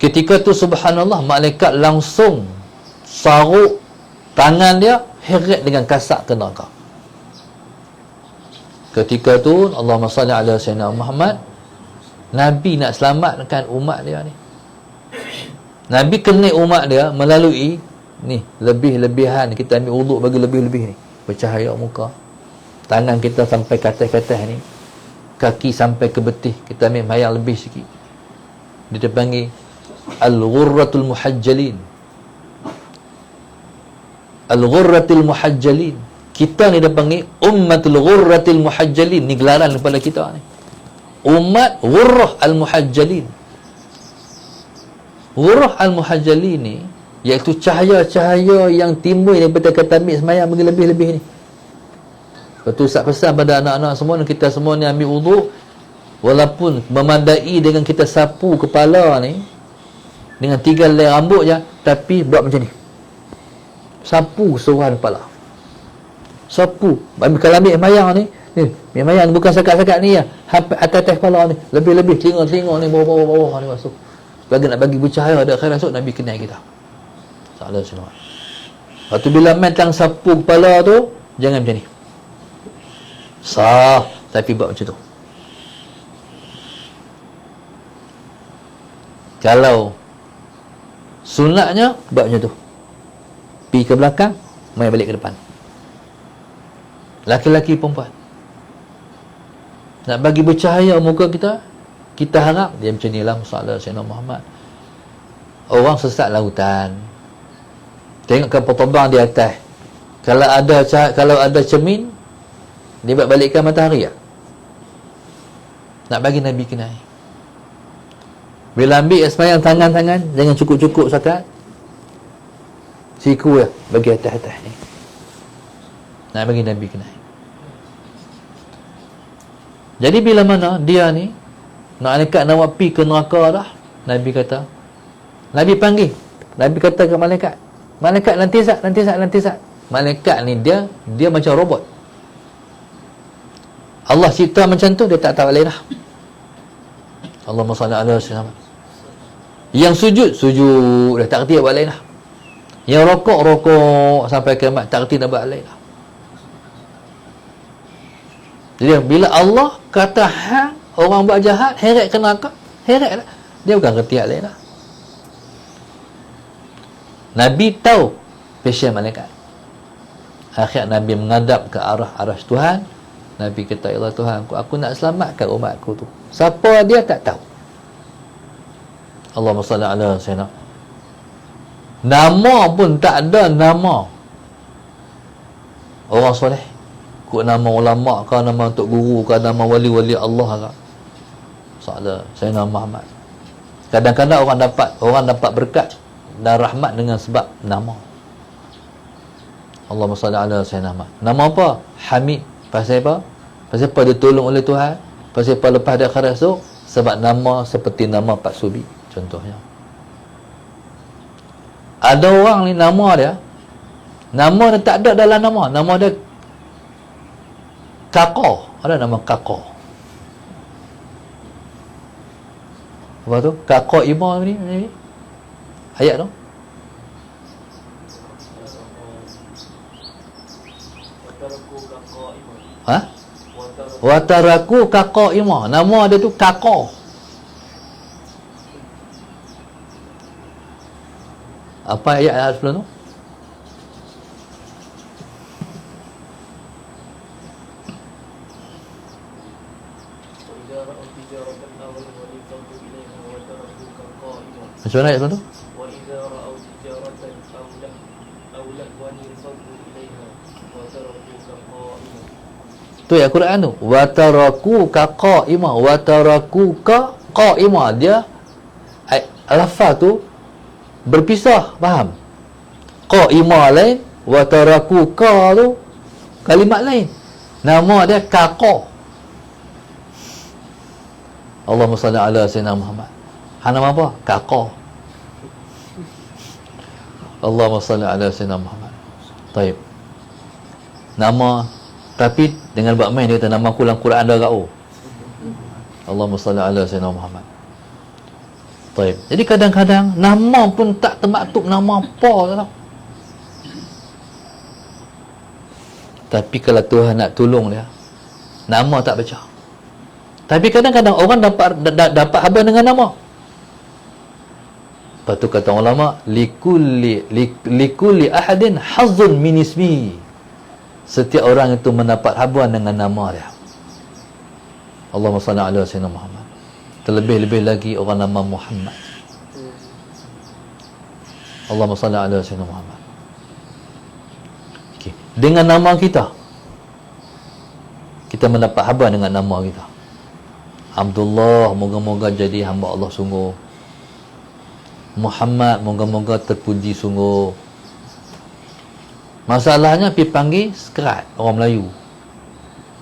Ketika tu subhanallah, malaikat langsung saruk tangan dia, heret dengan kasar ke neraka. Ketika tu Allahumma salli ala sayyidina Muhammad, Nabi nak selamatkan umat dia ni. Nabi kena umat dia melalui ni, lebih-lebihan. Kita ambil wuduk bagi lebih-lebih ni, bercahaya muka, tangan kita sampai ke atas ni, kaki sampai ke betih, kita ambil mayang lebih sikit. Dia panggil al-ghurratul muhajjalin. Al-ghurratul muhajjalin. Kita ni dia panggil ummatul ghurratil muhajjalin. Ni gelaran kepada kita ni, umat ghurrah al-muhajjalin. Ghurrah al-muhajjalin ni iaitu cahaya-cahaya yang timbul daripada kita ambil semayang bagi lebih-lebih ni. Lepas tu Ustaz pesan pada anak-anak semua, kita semua ni ambil wuduk, walaupun memadai dengan kita sapu kepala ni dengan 3 helai rambut je, tapi buat macam ni, sapu seluruhan kepala, sapu. Kalau ambil mayang ni, mayang bukan sekat-sekat ni ya, atas kepala ni, lebih-lebih telinga-telinga ni, bawah-bawah ni masuk, bagi nak bagi bercahaya ada akhirat esok. Nabi kenal kita sallallahu alaihi wasallam. Lepas tu bila metang sapu kepala tu, jangan macam ni, sah, tapi buat macam tu. Kalau sunatnya buat macam tu, pergi ke belakang, mai balik ke depan. Laki-laki perempuan nak bagi bercahaya muka kita, kita harap dia macam ni lah. Sallallahu alaihi Muhammad. Orang sesat lautan, tengok kapal terbang di atas, kalau ada cermin, dia buat balikkan matahari ya? Nak bagi Nabi kenal. Bila ambil semayang tangan-tangan, jangan cukup-cukup sakat, siku ya, bagi atas-atas ni. Nak bagi Nabi kenal. Jadi bila mana dia ni nak malaikat nak pergi ke neraka dah, Nabi kata, Nabi panggil, Nabi kata ke malaikat, malaikat lantisat. Malaikat ni dia macam robot. Allah cipta macam tu, dia tak tahu lain dah. Allahumma salli ala sayyidina Muhammad. Yang sujud dah tak kerti buat lain lah. Yang rokok sampai kiamat tak kerti nak buat lain lah. Jadi bila Allah kata hang, orang buat jahat heret ke neraka, heret lah. Dia bukan kerti lain lah. Nabi tahu passion malaikat. Akhir Nabi menghadap ke arah Tuhan. Nabi kata, ya Allah Tuhan, aku nak selamatkan umatku tu. Siapa dia tak tahu. Allahumma salli ala sayyidina. Nama pun tak ada nama orang soleh. Kut nama ulama ke, nama untuk guru ke, nama wali-wali Allah ke. Salah Sayyidina Muhammad. Kadang-kadang orang dapat berkat dan rahmat dengan sebab nama. Allahumma salli ala sayyidina Muhammad. Nama apa? Hamid. Pasal apa? Pasal apa dia tolong oleh Tuhan? Pasal apa lepas dia akhirat esok? Sebab nama seperti nama Pak Subi contohnya. Ada orang ni nama dia tak ada dalam nama dia Kako. Ada nama Kako. Apa tu? Kako Imam ni ayat tu. Ha? Wataraku Kako Imam. Nama dia tu Kako. Apa ayat sebelum tu? Macam mana ayat sebelum tu? Tu ayat Quran tu. Watarakuka qa'ima. Watarakuka qa'ima. Dia lafaz tu berpisah, faham? Qa'ima lain, watarakuka tu kalimat lain. Nama dia Kako. Allahumma salli ala sayyidina Muhammad. Nama apa? Kako. Allahumma salli ala sayyidina Muhammad. Taib. Nama, tapi dengan buat main dia kata nama aku dalam Quran dah kau. Allahumma salli ala sayyidina Muhammad. Taib. Jadi kadang-kadang nama pun tak termaktub nama apa tau. Tapi kalau Tuhan nak tolong dia, nama tak baca. Tapi kadang-kadang orang dapat habar dengan nama. Lepas tu kata ulama, likulli ahadin hazzun min ismi. Setiap orang itu mendapat habuan dengan nama dia. Allahumma salli ala sayyidina Muhammad. Terlebih-lebih lagi orang nama Muhammad. Allahumma salli ala sayyidina Muhammad. Okay. Dengan nama kita mendapat habuan dengan nama kita. Abdullah, moga-moga jadi hamba Allah sungguh. Muhammad, moga-moga terpuji sungguh. Masalahnya pergi panggil sekerat orang Melayu.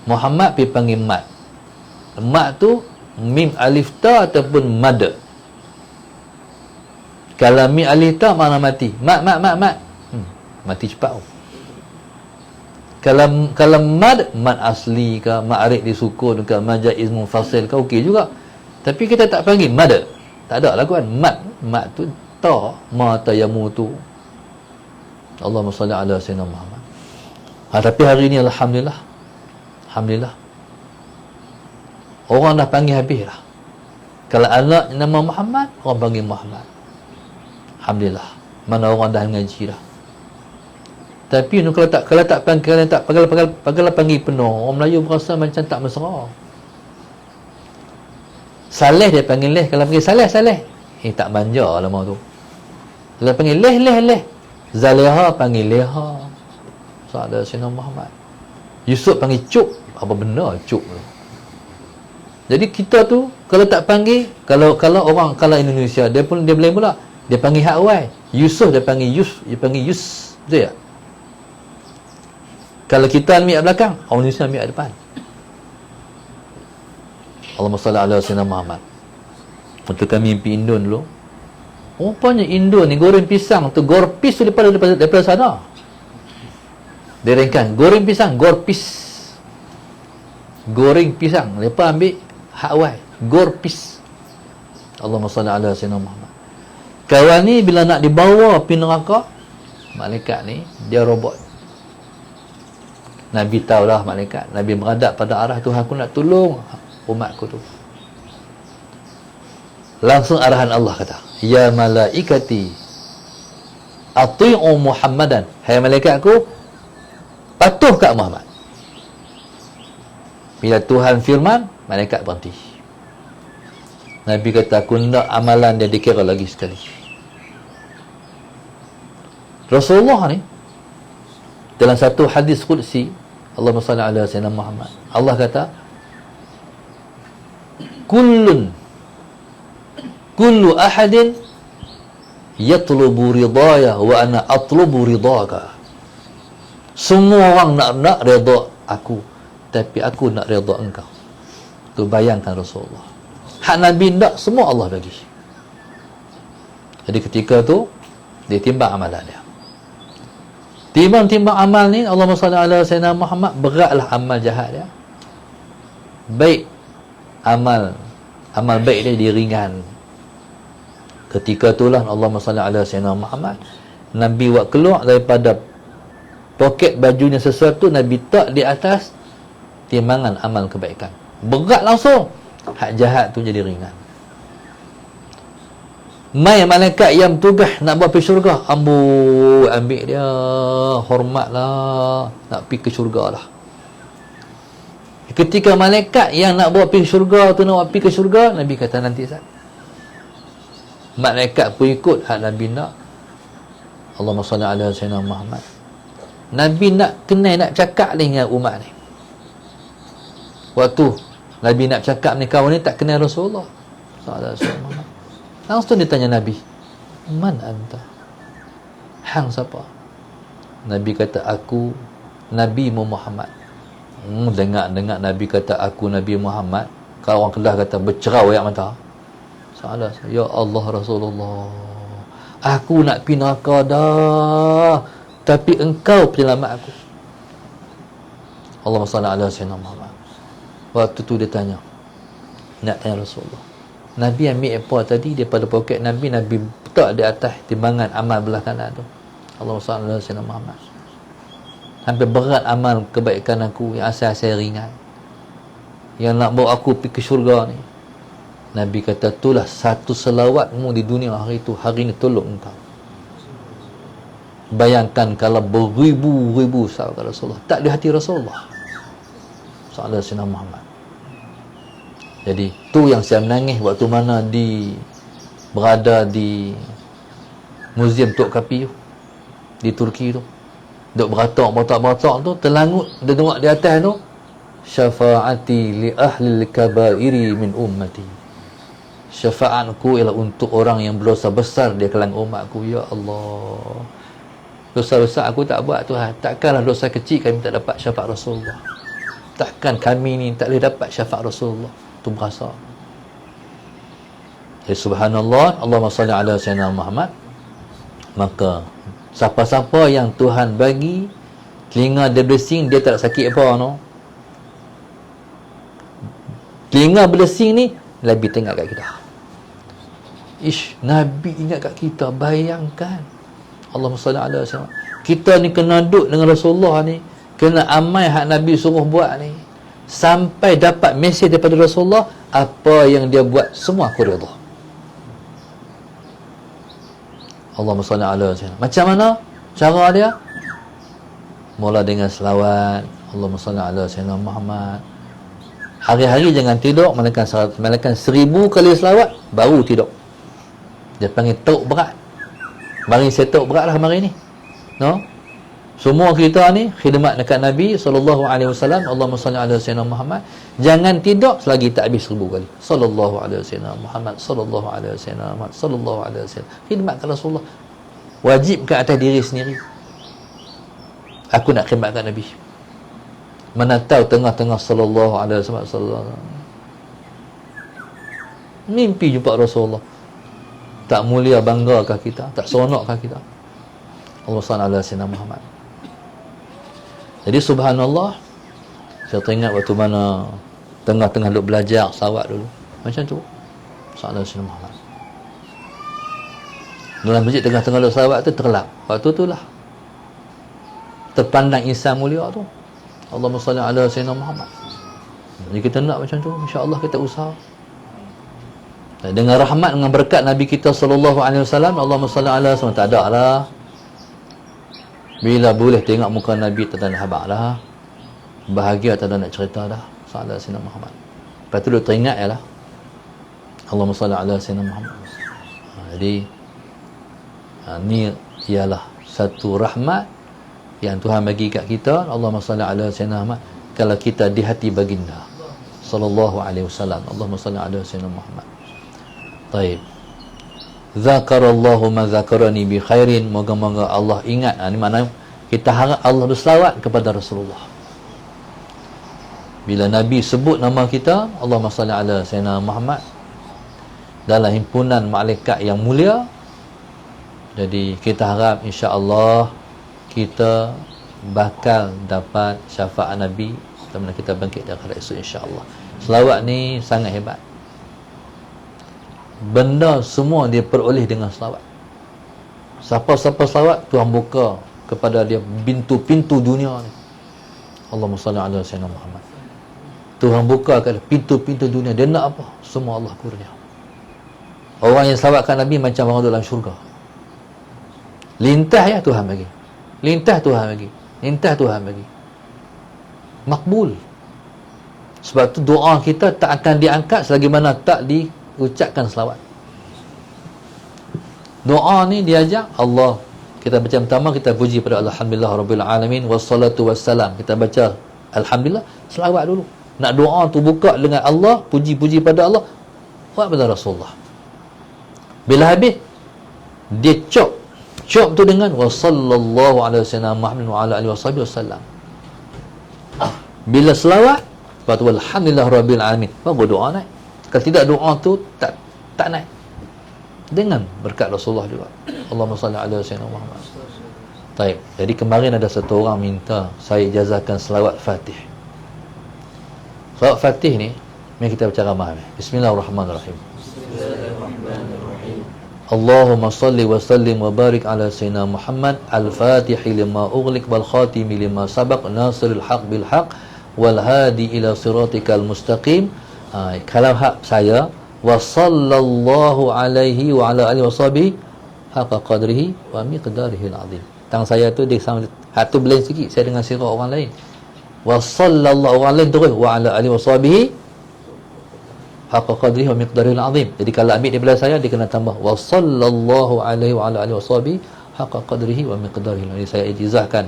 Muhammad pergi panggil mat. Mat tu mim alif ta ataupun mad. Kalau mim alif ta mana mati. Mat. Mati cepat. Kalau mad asli ke, ma'rif disukun ke, majaiz munfasil ke, okey juga. Tapi kita tak panggil mad. Tak ada lah kan. Mat tu ta, ma tayamu tu. Allahumma salli ala sayyidina Muhammad. Tapi hari ni alhamdulillah orang dah panggil habis lah. Kalau anak nama Muhammad, orang panggil Muhammad. Alhamdulillah. Mana orang dah ngaji dah. Tapi kalau tak panggil penuh, orang Melayu berasa macam tak mesra. Saleh dia panggil leh. Kalau panggil Saleh. Tak manja lama tu. Kalau panggil leh. Zaleha panggil Leha. Sahaja Sayyidina Muhammad. Yusuf panggil Cuk. Apa benda Cuk tu? Jadi kita tu kalau tak panggil, kalau Indonesia dia boleh pula. Dia panggil hak awal. Yusuf dia panggil Yus. Betul tak? Kalau kita ambil kat belakang, orang Indonesia ambil kat depan. Allahumma salli ala sayyidina Muhammad. Waktu kami pergi Indon dulu, rupanya Indon ni goreng pisang tu gorpis tu daripada sana. Dia ringkan goreng pisang, gorpis. Goreng pisang, lepas ambil hak awal, gorpis. Allahumma salli ala sayyidina Muhammad. Kawan ni bila nak dibawa pergi neraka, malaikat ni dia robot. Nabi tahulah malaikat. Nabi beradab pada arah Tuhan, aku nak tolong umatku tu. Langsung arahan Allah kata, ya malaikati ati'u Muhammadan. Hai malaikatku, patuh kat Muhammad. Bila Tuhan firman, malaikat berhenti. Nabi kata, aku nak amalan dia dikira lagi sekali. Rasulullah ni dalam satu hadis qudsi, Allahumma salli ala sayyidina Muhammad, Allah kata, kullu ahadin yatlubu ridaya wa ana atlubu ridaka. Semua orang nak redha aku, tapi aku nak redha engkau. Tu bayangkan Rasulullah. Hak Nabi nak, semua Allah bagi. Jadi ketika tu dia timbang amalan dia. Timbang amal ni, Allahumma salli ala sayyidina Muhammad, beratlah amal jahat dia. Baik amal baik dia ringan. Ketika itulah Allahumma salli ala sayyidina Muhammad, Nabi buat keluar daripada poket bajunya sesuatu, Nabi tak di atas timbangan amal kebaikan. Berat langsung. Hak jahat tu jadi ringan. Mai malaikat yang tugas nak buat pergi syurga, ambil dia, hormatlah, nak pergi ke syurga lah. Ketika malaikat yang nak bawa pergi syurga tu nak pergi ke syurga, Nabi kata nanti Ustaz. Malaikat pun ikut hak Nabi nak. Allahumma salli ala sayyidina Muhammad. Nabi nak kenal, nak cakap dengan umat ni. Waktu Nabi nak cakap ni, kawan ni tak kenal Rasulullah sallallahu alaihi wasallam. Langsung dia tanya Nabi, man anta? Hang siapa? Nabi kata, aku Nabi Muhammad. Dengar Nabi kata aku Nabi Muhammad, kawan kelas kata bercerau air mata. Salah, ya Allah Rasulullah, aku nak pergi neraka dah, tapi engkau penyelamat aku. Allahumma salli ala sayyidina Muhammad. Waktu tu dia tanya, nak tanya Rasulullah, Nabi ambil apa tadi daripada poket Nabi, Nabi letak di atas timbangan amal belah kanan tu. Allahumma salli ala sayyidina Muhammad. Hampir berat amal kebaikan aku yang asal-asal ringan, yang nak bawa aku pergi ke syurga ni. Nabi kata, itulah satu selawatmu di dunia hari itu, hari ini tolong engkau. Bayangkan kalau beribu-ribu sahabat Rasulullah tak di hati Rasulullah sallallahu alaihi wasallam Muhammad. Jadi tu yang saya menangis waktu mana berada di Museum Tok Kapi tu, di Turki tu. Duk beratak tu, terlangut dia tengok di atas tu, syafaati li ahli al-kabairi min ummati. Syafaatku ialah untuk orang yang berdosa besar di kalangan umatku. Ya Allah, dosa besar aku tak buat Tuhan. Takkanlah dosa kecil kami tak dapat syafaat Rasulullah. Takkan kami ni tak boleh dapat syafaat Rasulullah. Tu berasa. Ya subhanallah, Allahumma salli ala sayyidina Muhammad. Maka siapa-siapa yang Tuhan bagi telinga dia bersing, dia tak sakit apa no. Telinga bersing ni Nabi tengok kat kita. Nabi ingat kat kita. Bayangkan, Allahumma salli ala sayyidina, kita ni kena duduk dengan Rasulullah ni, kena amal hak Nabi suruh buat ni, sampai dapat mesej daripada Rasulullah, apa yang dia buat semua aku redha. Allahumma salli ala sayyidina. Macam mana cara dia? Mula dengan selawat, Allahumma salli ala sayyidina Muhammad. Hari-hari jangan tidur melainkan 1000 kali selawat baru tidur. Dia panggil tauk berat. Mari saya tauk berat lah hari ni. No? Semua kita ni khidmat dekat Nabi sallallahu alaihi wasallam. Allahumma salli ala sayyidina Muhammad. Jangan tidur selagi tak habis 1000 kali. Sallallahu alaihi wasallam Muhammad, sallallahu alaihi wasallam Muhammad, sallallahu alaihi wasallam. Khidmat ke Rasulullah. Wajib ke atas diri sendiri. Aku nak khidmatkan Nabi. Mana tahu tengah-tengah sallallahu alaihi wasallam mimpi jumpa Rasulullah. Tak mulia banggakah kita? Tak seronokkah kita? Allahumma salli ala sayyidina Muhammad. Jadi subhanallah, saya teringat waktu mana tengah-tengah duk belajar salawat dulu. Macam tu. sallallahu alaihi Muhammad. Dalam masjid tengah-tengah selawat tu terlap. Waktu itulah terpandang insan mulia tu. Allahumma salli ala sayyidina Muhammad. Jadi kita nak macam tu, insya-Allah kita usaha. Dengan rahmat, dengan berkat Nabi kita sallallahu alaihi wasallam, Allahumma salli ala sayyidina, tak ada lah. Bila boleh tengok muka Nabi tak ada habaq dah. Bahagia tak ada nak cerita dah. Sallallahu alaihi wasallam Muhammad. Lepas tu dia teringat ialah Allahumma salli ala sayyidina Muhammad. Jadi ni ialah satu rahmat yang Tuhan bagi kat kita. Allahumma salli ala sayyidina Muhammad. Kalau kita di hati baginda sallallahu alaihi wasallam, Allahumma salli ala sayyidina Muhammad. Taib. Zakarallahu ma zakarani bi khairin. Moga-moga Allah ingat. Ini maknanya kita harap Allah berselawat kepada Rasulullah. Bila Nabi sebut nama kita, Allahumma salli ala sayyidina Muhammad, dalam himpunan malaikat yang mulia. Jadi kita harap insya-Allah kita bakal dapat syafaat Nabi bila kita bangkit dari akhirat esok, insya-Allah. Selawat ni sangat hebat. Benda semua dia peroleh dengan selawat. Siapa-siapa selawat, Tuhan buka kepada dia pintu-pintu dunia ni. Allahumma salli ala sayyidina Muhammad. Tuhan buka kepada pintu-pintu dunia. Dia nak apa? Semua Allah kurnia. Orang yang selawatkan Nabi macam orang dalam syurga. Lintah ya Tuhan bagi. Lintah Tuhan bagi. Lintah Tuhan bagi. Makbul. Sebab tu doa kita tak akan diangkat selagi mana tak diucapkan selawat. Doa ni diajak Allah. Kita baca pertama, kita puji pada Alhamdulillah Rabbil Alamin, wassalatu wassalam. Kita baca Alhamdulillah, selawat dulu. Nak doa tu buka dengan Allah, puji-puji pada Allah, buat pada Rasulullah. Bila habis, dia cop tu dengan wassallallahu ala sayyidina Muhammad wa ala alihi wasallam. Bila selawat, lepas tu Alhamdulillah Rabbil Alamin, baru doa naik. Kalau tidak, doa tu tak naik. Dengan berkat Rasulullah juga. Allahumma salli ala sayyidina Muhammad. Baik. Jadi kemarin ada satu orang minta saya ijazahkan selawat Fatih. Selawat Fatih ni, mari kita baca ramai. Bismillahirrahmanirrahim. Allahumma salli wa sallim wa barik ala sayyidina Muhammad al-Fatihi lima ughliq wal khatimi lima sabaq nasiril haq bil haq wal hadi ila siratikal mustaqim. Kalau hak saya wa sallallahu alaihi wa ala alihi washabihi haqa qadrihi wa miqdarihi al-azim. Tang saya tu dia sama hak tu blank sikit, saya dengan sirah orang lain. Wa sallallahu orang lain terus wa ala alihi washabihi haqa qadrihi wa miqdarihi al-azim. Jadi kalau ambil daripada saya, dia kena tambah wa sallallahu alaihi wa ala alihi washabihi haqa qadrihi wa miqdarihi. Jadi saya ijazahkan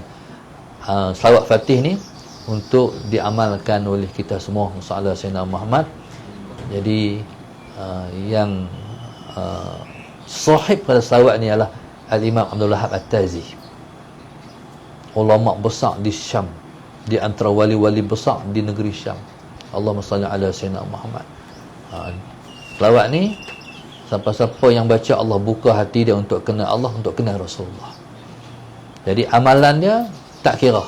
selawat Fatih ni untuk diamalkan oleh kita semua, sallallahu sayyidina Muhammad. Jadi yang sahib pada selawat ni adalah Al-Imam Abdul Wahab At-Tazi, ulama besar di Syam, di antara wali-wali besar di negeri Syam. Allahumma salli ala sayyidina Muhammad. Selawat ni siapa-siapa yang baca, Allah buka hati dia untuk kenal Allah, untuk kenal Rasulullah. Jadi amalan dia tak kira.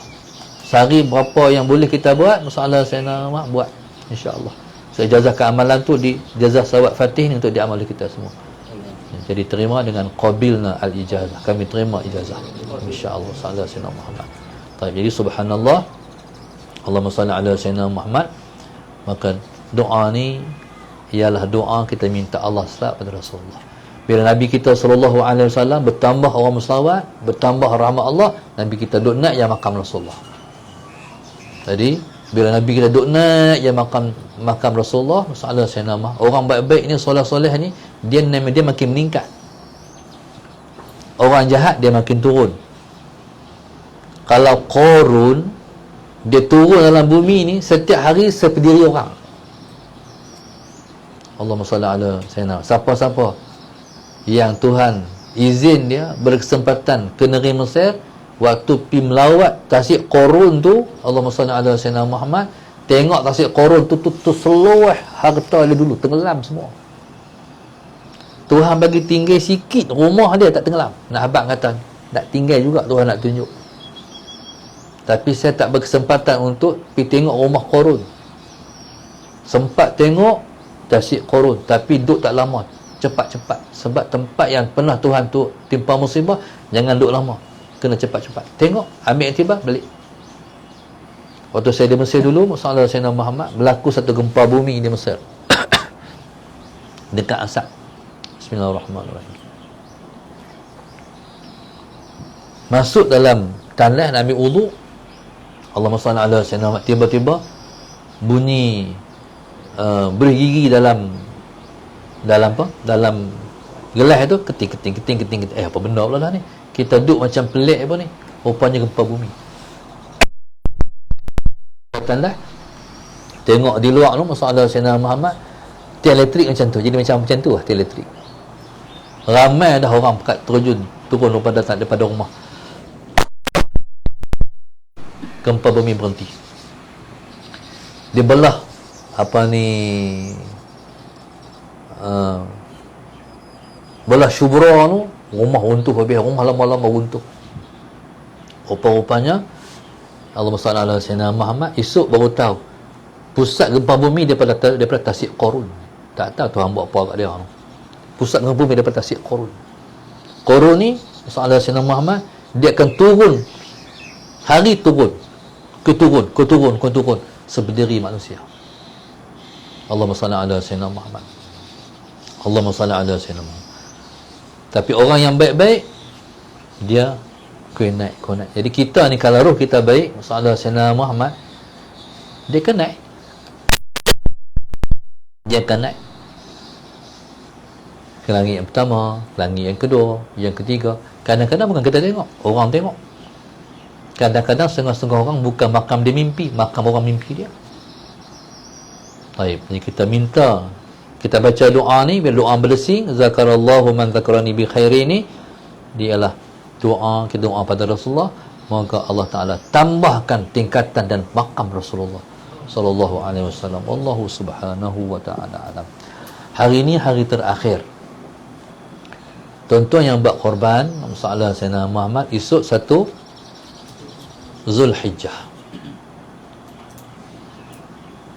Sehari berapa yang boleh kita buat, masalah saya nak buat, insya-Allah. Saya ijazahkan amalan tu di ijazah selawat Fatih ni untuk diamal oleh kita semua. Jadi terima dengan qabilna al-ijazah. Kami terima ijazah, insya-Allah. Sallallahu alaihi Muhammad. Baik, jadi subhanallah, Allahumma salli ala sayyidina Muhammad. Maka doa ni ialah doa kita minta Allah selawat pada Rasulullah. Bila Nabi kita sallallahu alaihi wasallam bertambah orang berselawat, bertambah rahmat Allah, Nabi kita duk naik yang makam Rasulullah. Jadi bila Nabi kita duk naik yang makam Rasulullah sallallahu alaihi wasallam, orang baik-baik ni, soleh-soleh ni, dia makin meningkat. Orang jahat dia makin turun. Kalau Qarun dia turun dalam bumi ni, setiap hari sepediri orang. Allahumma salli ala sayyidina. Siapa-siapa yang Tuhan izin dia berkesempatan ke negeri Mesir, waktu pi melawat tasik Qarun tu, Allahumma salli ala sayyidina Muhammad, tengok tasik Qarun tu seluruh harta dia dulu tenggelam semua. Tuhan bagi tinggal sikit, rumah dia tak tenggelam. Nak habaq kata nak tinggal juga, Tuhan nak tunjuk. Tapi saya tak berkesempatan untuk pergi tengok rumah Qarun. Sempat tengok tasik korun, tapi duduk tak lama, cepat-cepat. Sebab tempat yang pernah Tuhan tu timpa musibah, jangan duduk lama, kena cepat-cepat. Tengok, ambil iktibar, balik. Waktu saya di Mesir dulu, Saudara Sayyidina Muhammad, berlaku satu gempa bumi di Mesir dekat Asad. Bismillahirrahmanirrahim. Masuk dalam tanah nak ambil wudu, Allahumma salli ala Sayyidina Muhammad, tiba-tiba bunyi bergigi dalam apa? Dalam gelas itu, keting. Apa benda pula lah ni? Kita duduk macam pelik apa ni? Rupanya gempa bumi. Tanah. Tengok di luar tu, Masalah Sayyidina Muhammad, tiang elektrik macam tu. Jadi macam tu lah tiang elektrik. Ramai dah orang pekat terjun turun daripada rumah. Gempa bumi berhenti. Dia belah apa ni, belah Syubra tu, rumah runtuh habis, rumah lama-lama runtuh. Rupa-rupanya Allahumma salli ala Sayyidina Muhammad, esok baru tahu pusat gempa bumi daripada Tasik Qorun. Tak tahu Tuhan buat apa kat dia tu. Pusat gempa bumi daripada Tasik Qorun. Qorun ni Sayyidina Sayyidina Muhammad, dia akan turun, hari turun, keturun seberdiri manusia. Allahumma salli ala Sayyidina Muhammad. Allahumma salli ala Sayyidina Muhammad. Tapi orang yang baik-baik, dia naik. Jadi kita ni kalau roh kita baik, Sayyidina Sayyidina Muhammad, dia akan naik. Dia akan naik ke langit yang pertama, langit yang kedua, yang ketiga. Kadang-kadang bukan kita tengok, orang tengok. Kadang-kadang setengah-setengah orang bukan makam dia mimpi, makam orang mimpi dia. Baik, jadi kita minta, kita baca doa ni, bila doa berlesing, zakarallahu man zakarani bi khairi ni, dia ialah doa, kita doa pada Rasulullah, maka Allah Ta'ala tambahkan tingkatan dan makam Rasulullah sallallahu alaihi wasallam. Wallahu subhanahu wa ta'ala alam. Hari ini hari terakhir. Tuan-tuan yang buat korban, masalah Sayyidina Muhammad, esok 1 Zulhijjah.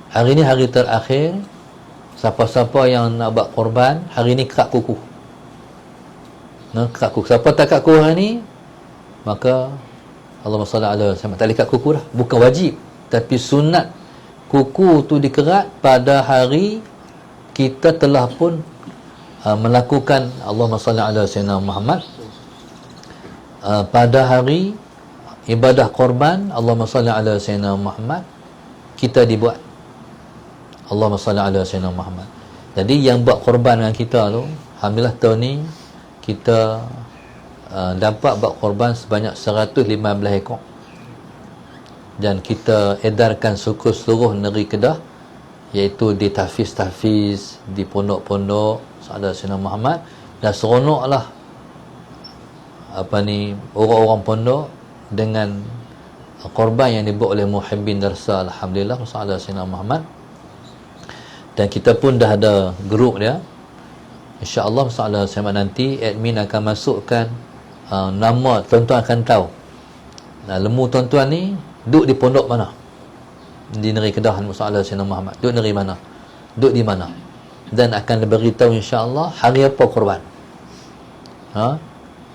Hari ini hari terakhir. Siapa-siapa yang nak buat korban, hari ini kerak kuku. Kerak kuku. Siapa tak kerak kuku hari ni, maka Allahumma salli ala Muhammad, tak boleh kerak kuku dah. Bukan wajib, tapi sunat kuku tu dikerak pada hari kita telah pun melakukan Allahumma salli ala Sayyidina Muhammad, pada hari ibadah korban Allahumma salli ala Sayyidina Muhammad, kita dibuat Allahumma salli ala Sayyidina Muhammad. Jadi yang buat korban dengan kita tu, alhamdulillah tahun ni kita dapat buat korban sebanyak 115 ekor, dan kita edarkan suku seluruh negeri Kedah, iaitu di tahfiz, di pondok-pondok Saudara Sayyidina Muhammad, dan seronoklah orang-orang pondok dengan korban yang dibuat oleh muhibbin darsa, alhamdulillah Saudara Sayyidina Muhammad. Dan kita pun dah ada grup dia, insya-Allah Saudara Sayyidina nanti admin akan masukkan nama, tuan-tuan akan tahu lemu tuan-tuan ni duduk di pondok mana di negeri Kedah, Saudara Sayyidina Muhammad duduk negeri mana, duduk di mana, dan akan diberitahu insya-Allah hari apa korban.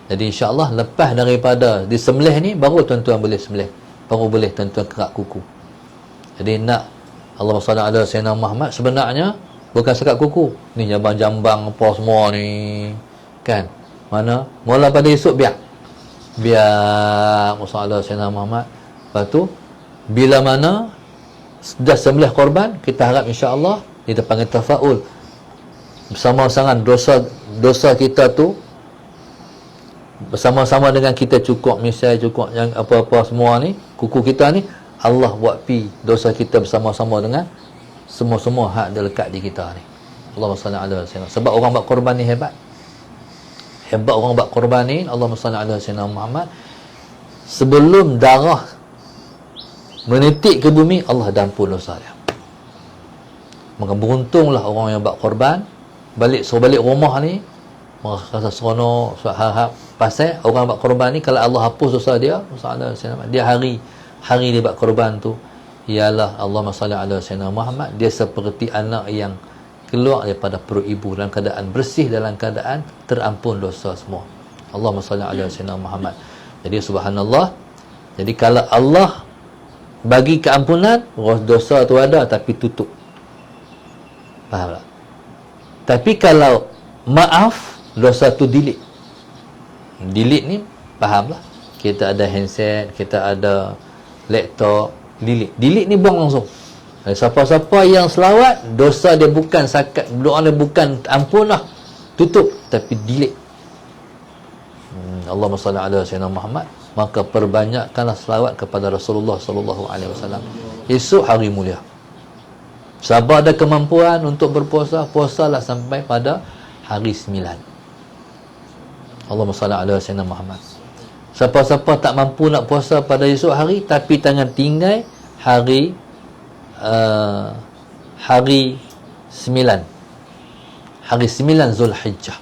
Jadi insya-Allah lepas daripada disembelih ni, baru tuan-tuan boleh sembelih, baru boleh tuan-tuan kerak kuku. Jadi nak Allahumma salli ala Sayyidina Muhammad sebenarnya bukan sekat kuku ni, jambang-jambang apa semua ni kan, mana mula pada esok biar Allahumma Sayyidina Muhammad. Lepas tu bila mana sudah sembelih korban, kita harap insya-Allah kita panggil tafaul bersama-sama, dosa kita tu bersama-sama dengan kita cukup misai, cukup yang apa-apa semua ni, kuku kita ni, Allah buat pi dosa kita bersama-sama dengan semua-semua hak dia lekat di kita ni. Allahumma salli ala Sayyidina. Sebab orang buat korban ni hebat orang buat korban ni, Allahumma salli ala Sayyidina Muhammad, sebelum darah menitik ke bumi, Allah dah ampun dosa dia. Maka beruntunglah orang yang buat korban, suruh balik rumah ni, maka rasa seronok, harap pasal orang buat korban ni, kalau Allah hapus dosa dia, dia hari dia buat korban tu ialah Allahumma salli ala Sayyidina Muhammad, dia seperti anak yang keluar daripada perut ibu dalam keadaan bersih, dalam keadaan terampun dosa semua. Allahumma salli ala sayyidina Muhammad. Jadi subhanallah, jadi kalau Allah bagi keampunan, dosa tu ada tapi tutup. Faham tak? Tapi kalau maaf, dosa tu delete. Delete ni faham lah. Kita ada handset, kita ada laptop, delete. Delete ni buang langsung. Siapa-siapa yang selawat, dosa dia bukan sakat, doa dia bukan ampun lah, tutup, tapi delete. Allahumma salli ala sayyidina Muhammad. Maka perbanyakkanlah selawat kepada Rasulullah sallallahu alaihi wasallam. Esok hari mulia. Sabar ada kemampuan untuk berpuasa, puasalah sampai pada hari 9. Allahumma salli ala sayyidina Muhammad. Siapa-siapa tak mampu nak puasa pada esok hari, tapi tangan tinggal hari 9. Hari 9 Zulhijjah.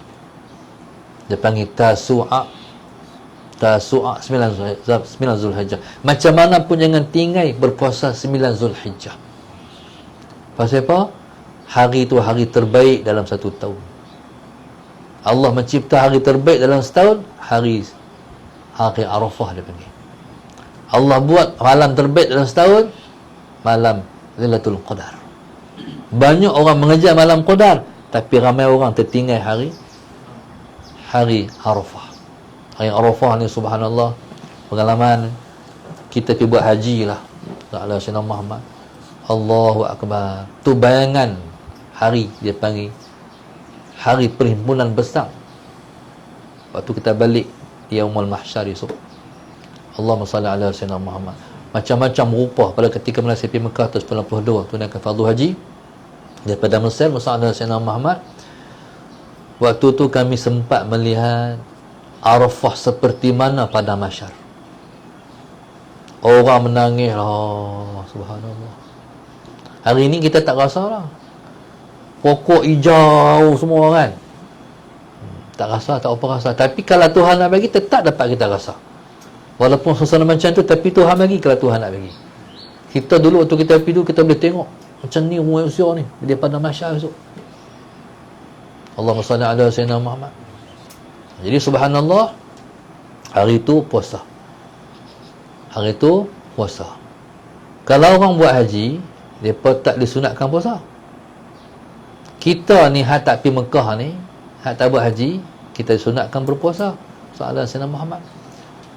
Dia panggil Tasu'a. 9 Zulhijjah. Macam mana pun jangan tinggal berpuasa 9 Zulhijjah. Pasal apa? Hari itu hari terbaik dalam satu tahun. Allah mencipta hari terbaik dalam setahun, hari Arafah dia panggil. Allah buat malam terbaik dalam setahun, malam Lailatul Qadar. Banyak orang mengejar malam Qadar, tapi ramai orang tertinggal hari Arafah. Hari Arafah ni subhanallah, pengalaman kita pergi buat haji lah. Ta'ala Sayyidina Muhammad. Allahu Akbar. Tu bayangan hari dia panggil hari perhimpunan besar. Waktu kita balik Yaumul Mahsyar esok. Allahumma salli ala Sayyidina Muhammad. Macam-macam rupa pada ketika Malaysia pergi Mekah tahun 92 tunaikan fardu haji daripada Mesir, Musa ala Sayyidina Muhammad. Waktu tu kami sempat melihat Arafah seperti mana pada mahsyar. Orang menangis lah, subhanallah. Hari ni kita tak rasa lah. Pokok hijau semua kan. Tak rasa, tak apa rasa. Tapi kalau Tuhan nak bagi, tetap dapat kita rasa. Walaupun suasana macam tu, tapi Tuhan bagi kalau Tuhan nak bagi. Kita dulu waktu kita pergi dulu, kita boleh tengok macam ni manusia ni daripada mahsyar esok. Allahumma salli ala sayyidina Muhammad. Jadi subhanallah, hari itu puasa. Hari itu puasa. Kalau orang buat haji, mereka tak disunatkan puasa. Kita ni hak tak pergi Mekah ni, hak tak buat haji, kita disunatkan berpuasa. Salat Sayyidina Muhammad.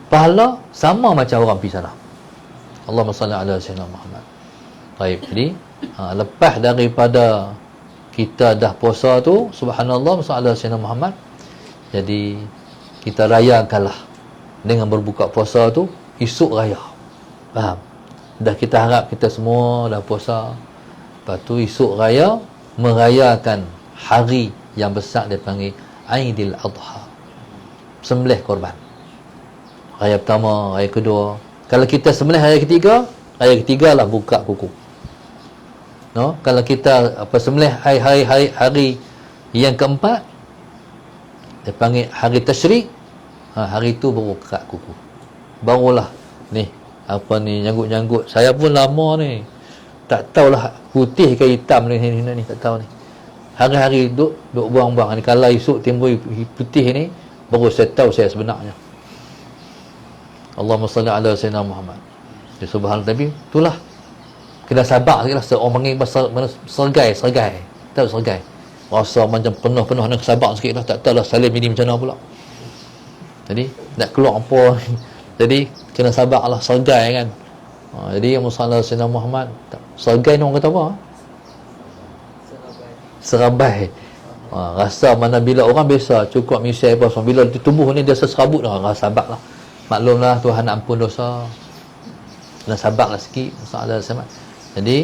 Pahala sama macam orang pergi sana. Allahumma salli ala Sayyidina Muhammad. Baik, jadi lepas daripada kita dah puasa tu, subhanallah, sallallahu Sayyidina Muhammad. Jadi kita rayakanlah dengan berbuka puasa tu esok raya. Faham? Dah kita harap kita semua dah puasa. Lepas tu esok raya merayakan hari yang besar dia panggil Aidil Adha. Sembelih korban. Raya pertama, raya kedua. Kalau kita sembelih raya ketiga lah buka kuku. No? Kalau kita sembelih hari yang keempat, dia panggil hari Tasyrik. Hari tu baru kerak kuku. Barulah ni nyanggut-nyanggut. Saya pun lama ni tak tahulah putih ke hitam ni tak tahu ni. Hari-hari duk buang-buang ni. Kalau esok timbul putih ni, baru saya tahu saya sebenarnya. Allahumma salli ala sayyidina Muhammad. Jadi subhanallah, tapi itulah kena sabar sikitlah. Orang panggil sergai. Tahu sergai? Rasa macam penuh nak sabar sikit lah. Tak tahu lah salim ini macam mana pula. Jadi nak keluar apa. Jadi kena sabar lah. Sergai kan. Jadi yang Musallah Sayyidina Muhammad, sergai ni orang kata apa? Serabai. Rasa mana bila orang biasa cukup misai apa semua, bila tubuh ni dia serabut lah. Rasa sabar lah. Maklumlah Tuhan nak ampun dosa. Kena sabar lah sikit. Musallah Sayyidina. Jadi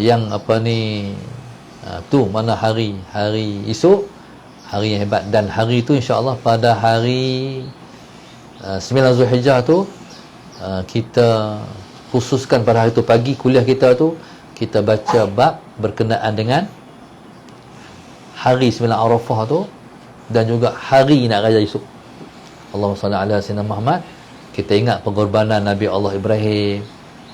yang tu mana hari esok, hari yang hebat. Dan hari itu insya-Allah pada hari 9 Zulhijjah tu, kita khususkan pada hari itu pagi kuliah kita tu, kita baca bab berkenaan dengan hari 9 Arafah tu dan juga hari nak raya esok. Allahumma salli ala sayyidina Muhammad. Kita ingat pengorbanan Nabi Allah Ibrahim,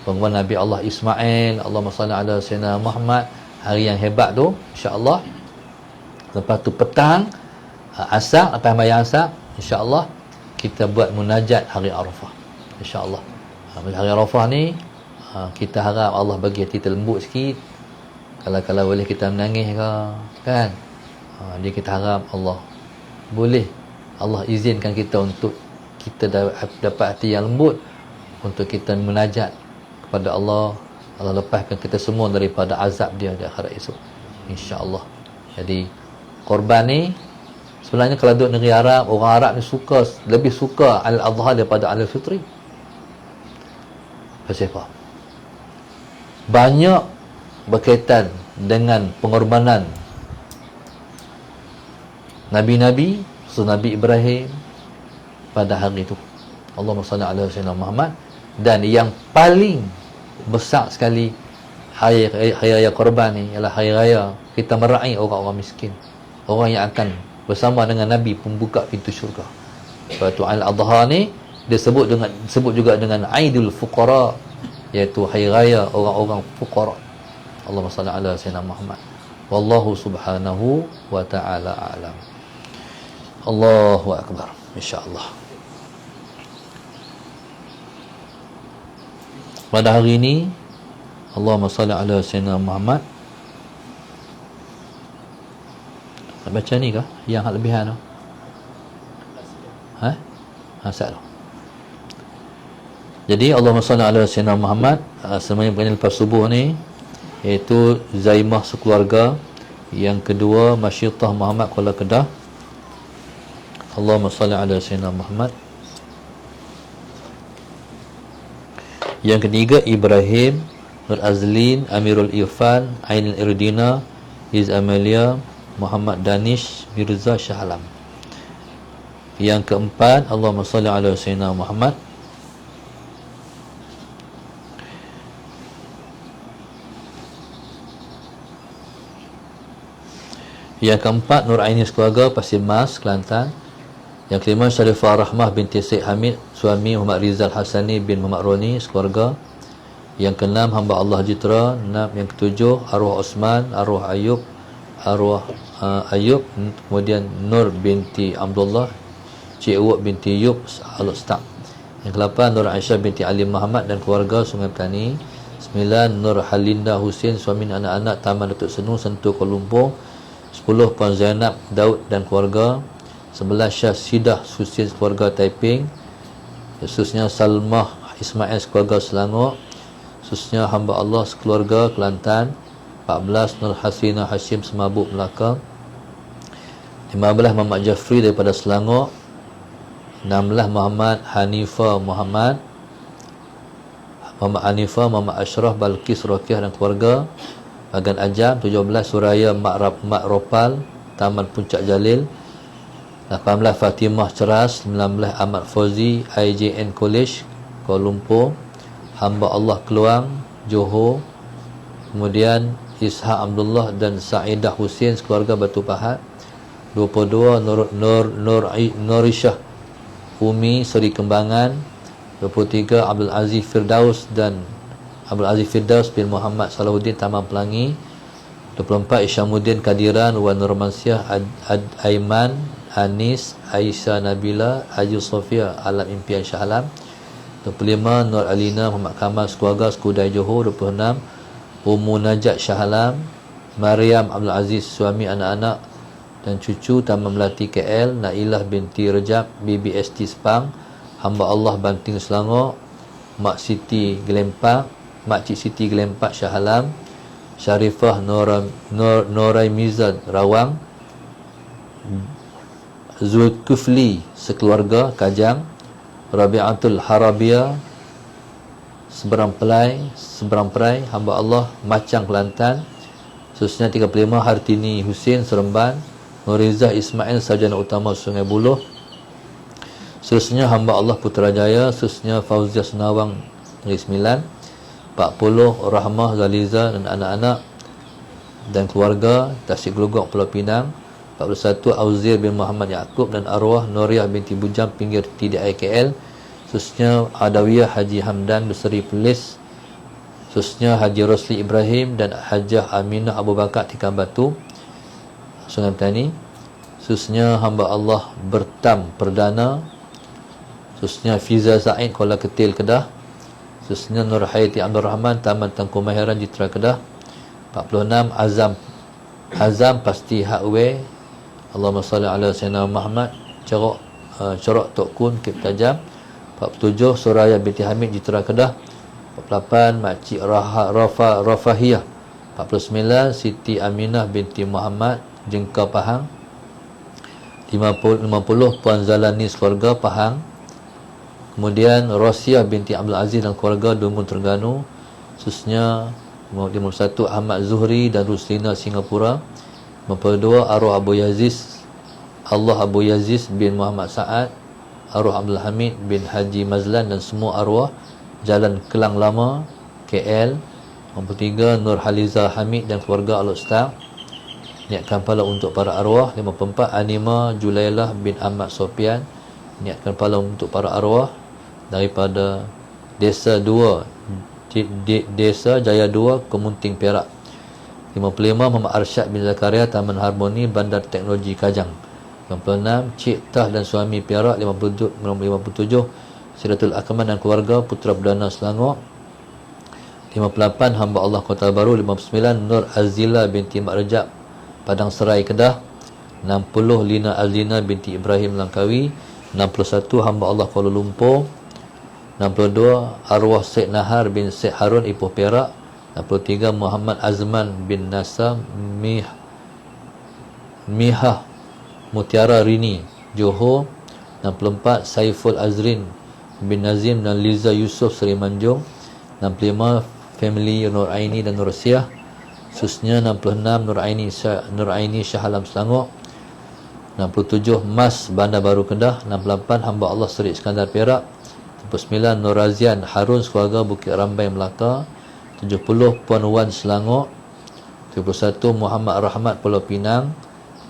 pengorbanan Nabi Allah Ismail. Allahumma salli ala sayyidina Muhammad. hari yang hebat tu, insya-Allah. Lepas tu petang, asar, lepas bayar asar, insya-Allah kita buat munajat hari Arafah, insya-Allah. Hari Arafah ni kita harap Allah bagi hati kita lembut sikit. Kalau boleh kita menangis ke, kan? Dia kita harap Allah boleh, Allah izinkan kita untuk kita dapat hati yang lembut untuk kita munajat kepada Allah. Allah lepaskan kita semua daripada azab dia di akhirat esok, insya-Allah. Jadi korban ni sebenarnya kalau duduk negeri Arab, orang Arab ni lebih suka Al-Adha daripada Al-Fitri. Pasal apa? Banyak berkaitan dengan pengorbanan Nabi-Nabi, Nabi Ibrahim pada hari itu. Allahumma salli ala sayyidina Muhammad. Dan yang paling besar sekali hari raya korban ni ialah hari raya kita meraih orang-orang miskin, orang yang akan bersama dengan Nabi pembuka pintu syurga. Sebab tu Al-Adha ni disebut juga dengan Aidul Fuqara, iaitu hari raya orang-orang fuqara. Allahumma salli ala sayyidina Muhammad. Wallahu subhanahu wa ta'ala a'lam. Allahu akbar, insya-Allah. Pada hari ini Allahumma salli ala sayyidina Muhammad. Nak baca ni ke? Yang hak lebihan tu? Asal tu. Jadi Allahumma salli ala sayyidina Muhammad, semuanya berkaitan lepas subuh ni, iaitu Zaimah sekeluarga, yang kedua Masyidah Muhammad Kuala Kedah. Allahumma salli ala sayyidina Muhammad. Yang ketiga Ibrahim, Nur Azlin, Amirul Irfan, Ainul Irdina, Iz Amalia, Muhammad Danish, Mirza Shah Alam. Yang keempat Allahumma salli ala sayyidina Muhammad. Yang keempat Nur Aini sekeluarga, Pasir Mas, Kelantan. Yang kelima Syarifah Rahmah binti Syed Hamid, suami Muhammad Rizal Hasani bin Muhammad Roni, sekeluarga. Yang keenam hamba Allah Jitra. Yang ketujuh arwah Osman, arwah Ayub, kemudian Nur binti Abdullah, Cik Uwak binti Yub Al-Ustaq. Yang ke-8 Nur Aisyah binti Ali Muhammad dan keluarga, Sungai Petani. 9 Nur Halinda Hussein, suami dan anak-anak, Taman Datuk Senu, Sentul, Kuala Lumpur. 10 Puan Zainab Daud dan keluarga. 11 Syah Sidah Hussein, keluarga, Taiping. Khususnya Salmah Ismail, keluarga, Selangor. Khususnya hamba Allah sekeluarga, Kelantan. 14 Nur Hasina Hashim, Semabuk, Melaka. 15 Muhammad Jafri daripada Selangor. 16 Muhammad Hanifah Muhammad Muhammad Ashraf, Balkis, Rokiah dan keluarga, Bagan Ajam. 17 Suraya Mak Ropal, Taman Puncak Jalil. 18 Fatimah Ceras. 19 Ahmad Fauzi, IJN College, Kuala Lumpur. Hamba Allah Keluang, Johor. Kemudian Ishaq Abdullah dan Sa'idah Hussein, keluarga, Batu Pahat. 22 Norishah Umi, Seri Kembangan. 23 Abdul Aziz Firdaus bin Muhammad Salahuddin, Taman Pelangi. 24 Isyamuddin Kadiran, Wan Romansyah, Aiman, Anis, Aisyah Nabila, Haji Sofia, Alam Impian Shah Alam. 25 Nur Alina Muhammad Kamal, keluarga, Skudai, Johor. 26 Ummu Najat Shah Alam, Maryam Abdul Aziz, suami, anak-anak dan cucu, Taman Melati, KL. Nailah binti Rejab, BBST Sepang, hamba Allah, Banting, Selangor. Makcik Siti Gelempak, Shah Alam. Syarifah Norai Mizan, Rawang. Zulkifli sekeluarga, Kajang. Rabi'atul Harabia, Seberang Perai, hamba Allah, Macang, Kelantan. Khususnya 35 Hartini Hussein, Seremban. Nurizah Ismail, Sarjana Utama, Sungai Buloh. Khususnya hamba Allah, Putrajaya. Khususnya Fauzia Senawang, Negeri Sembilan. 40 Rahmah Zaliza dan anak-anak dan keluarga, Tasik Gelugok, Pulau Pinang. 41 Auzir bin Muhammad Yaakob dan arwah Noriah binti Bujang, pinggir TDI KL. Khususnya Adawiyah Haji Hamdan, Berseri Perlis. Khususnya Haji Rosli Ibrahim dan Hajah Aminah Abu Bakar Tikar Batu Sungai Petani. Khususnya hamba Allah Bertam Perdana. Khususnya Fiza Zaid Kuala Ketil Kedah. Khususnya Nur Hayati Abdul Rahman Taman Tengku Mahiran Jitra Kedah. 46 Azam Pasti Hakwe. Allahumma salli ala Sayyidina Muhammad. Corok Tok Kun Kip Tajam. 47 Suraya binti Hamid Jitra Kedah. 48 Makcik Rafahiyah. 49 Siti Aminah binti Muhammad Jengka Pahang. 50 Puan Zalani keluarga Pahang. Kemudian Rosiah binti Abdul Aziz dan keluarga Dungun Terengganu. Khususnya 51 Ahmad Zuhri dan Ruslina Singapura. 52 arwah Abu Yazid Abu Yazid bin Muhammad Sa'ad, arwah Abdul Hamid bin Haji Mazlan dan semua arwah Jalan Kelang Lama KL. 53 Nur Haliza Hamid dan keluarga Al-Ustaz. Niatkan pahala untuk para arwah. 54 Anima Julailah bin Ahmad Sofian. Niatkan pahala untuk para arwah daripada Desa 2 Desa Jaya 2 Kemunting Perak. 55 Muhammad Arsyad bin Zakaria Taman Harmoni Bandar Teknologi Kajang. 56 Cik Tah dan suami Perak. 57 Siratul Akman dan keluarga Putra Perdana Selangor. 58 hamba Allah Kota Baru. 59 Nur Azila binti Mak Rejab Padang Serai Kedah. 60 Lina Azlina binti Ibrahim Langkawi. 61 hamba Allah Kuala Lumpur. 62 arwah Syed Nahar bin Syed Harun Ipoh Perak. 63 Muhammad Azman bin Nasa Mihah Mutiara Rini Johor. 64 Saiful Azrin bin Nazim dan Liza Yusof Seri Manjung. 65 family Nur Aini dan Nur Siah. Khususnya 66 Nur Aini Shah Alam Selangor. 67 Mas Bandar Baru Kedah. 68 hamba Allah Seri Iskandar Perak. 79 Nur Razian Harun keluarga Bukit Rambai Melaka. 70 Puan Wan Selangor. 71 Muhammad Rahmat Pulau Pinang.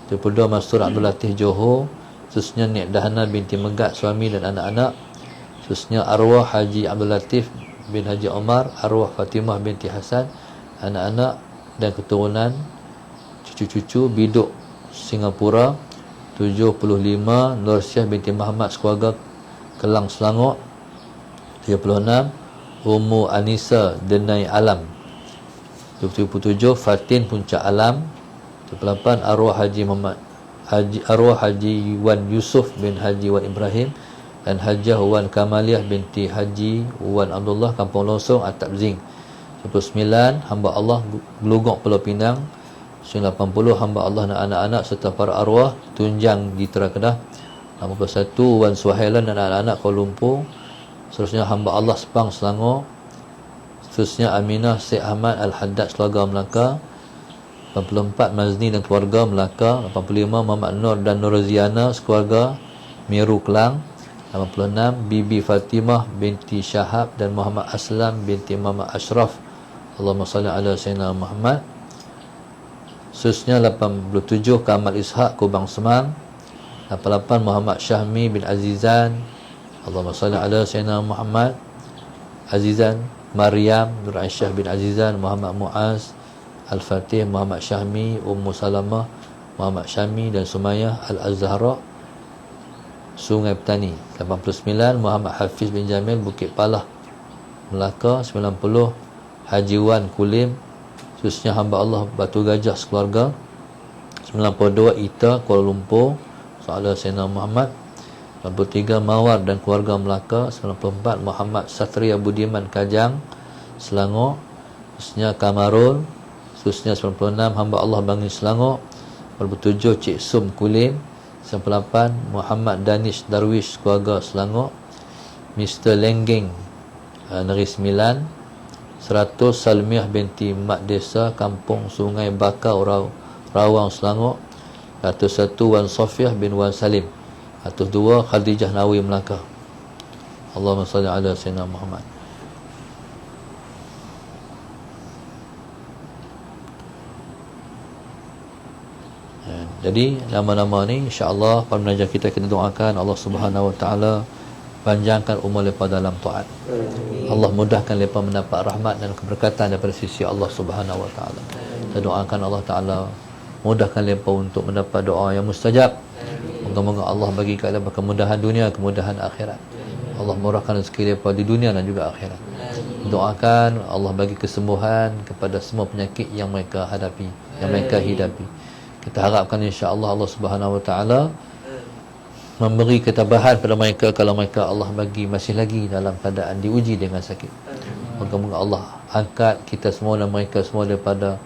72 Mastur Abdul Latif Johor. Khususnya Nek Dahana binti Megat suami dan anak-anak. Khususnya arwah Haji Abdul Latif bin Haji Omar, arwah Fatimah binti Hasan, anak-anak dan keturunan cucu-cucu Biduk Singapura. 75 Nur Syah binti Muhammad keluarga Kelang Selangor. 36 Ummu Anisa Denai Alam. 77 Fatin Puncak Alam. 78 arwah Haji Wan Yusuf bin Haji Wan Ibrahim dan Hajah Wan Kamaliah binti Haji Wan Abdullah Kampung Losong Atap Zing. 79 hamba Allah Gelugok Pulau Pinang. 80 hamba Allah dan anak-anak serta para arwah Tunjang Jitra Kedah. 81 Wan Suhailan dan anak-anak Kuala Lumpur. Seterusnya hamba Allah Sepang Selangor. Seterusnya Aminah Syed Ahmad Al-Haddad keluarga Melaka. 84 Mazni dan keluarga Melaka. 85 Muhammad Nur dan Nur Ziana keluarga Meru Kelang. 86 Bibi Fatimah binti Syahab dan Muhammad Aslam binti Muhammad Ashraf. Allahumma salli ala Sayyidina Muhammad. Seterusnya 87 Kamal Ishaq Kubang Semang. 88 Muhammad Syahmi bin Azizan. Allahumma salli ala Sayyidina Muhammad. Azizan Maryam Nur Aisyah bin Azizan, Muhammad Muaz Al-Fatih, Muhammad Syahmi, Ummu Salamah, Muhammad Syami dan Sumayyah Al-Azhara Sungai Petani. 89 Muhammad Hafiz bin Jamil Bukit Palah Melaka. 90 Haji Wan Kulim khususnya hamba Allah Batu Gajah sekeluarga. 92 Ita Kuala Lumpur Salah Sayyidina Muhammad. 93 Mawar dan keluarga Melaka. 94 Muhammad Satria Budiman Kajang Selangor khususnya Kamarul. Khususnya 96 hamba Allah Bangi Selangor. 47 Cik Sum Kulim. 98 Muhammad Danish Darwish keluarga Selangor. Mr. Lenggeng Negeri Sembilan. 100 Salmiah binti Mak Desa Kampung Sungai Bakau Rawang Selangor. 101 Wan Sofiah bin Wan Salim. 102 Khadijah Nawi Melaka. Allahumma salli ala Sayyidina Muhammad. Jadi nama-nama ni insya-Allah para penaja kita doakan Allah Subhanahu Wa Taala panjangkan umur mereka dalam taat. Allah mudahkan mereka mendapat rahmat dan keberkatan daripada sisi Allah Subhanahu wa taala. Kita doakan Allah taala mudahkan mereka untuk mendapat doa yang mustajab. Moga-moga Allah bagi kepada kemudahan dunia, kemudahan akhirat. Allah murahkan rezeki mereka di dunia dan juga akhirat. Doakan Allah bagi kesembuhan kepada semua penyakit yang mereka hadapi, yang mereka hidapi. Kita harapkan insya-Allah Allah Subhanahu wa taala memberi ketabahan pada mereka kalau mereka Allah bagi masih lagi dalam keadaan diuji dengan sakit. Moga-moga Allah angkat kita semua dan mereka semua daripada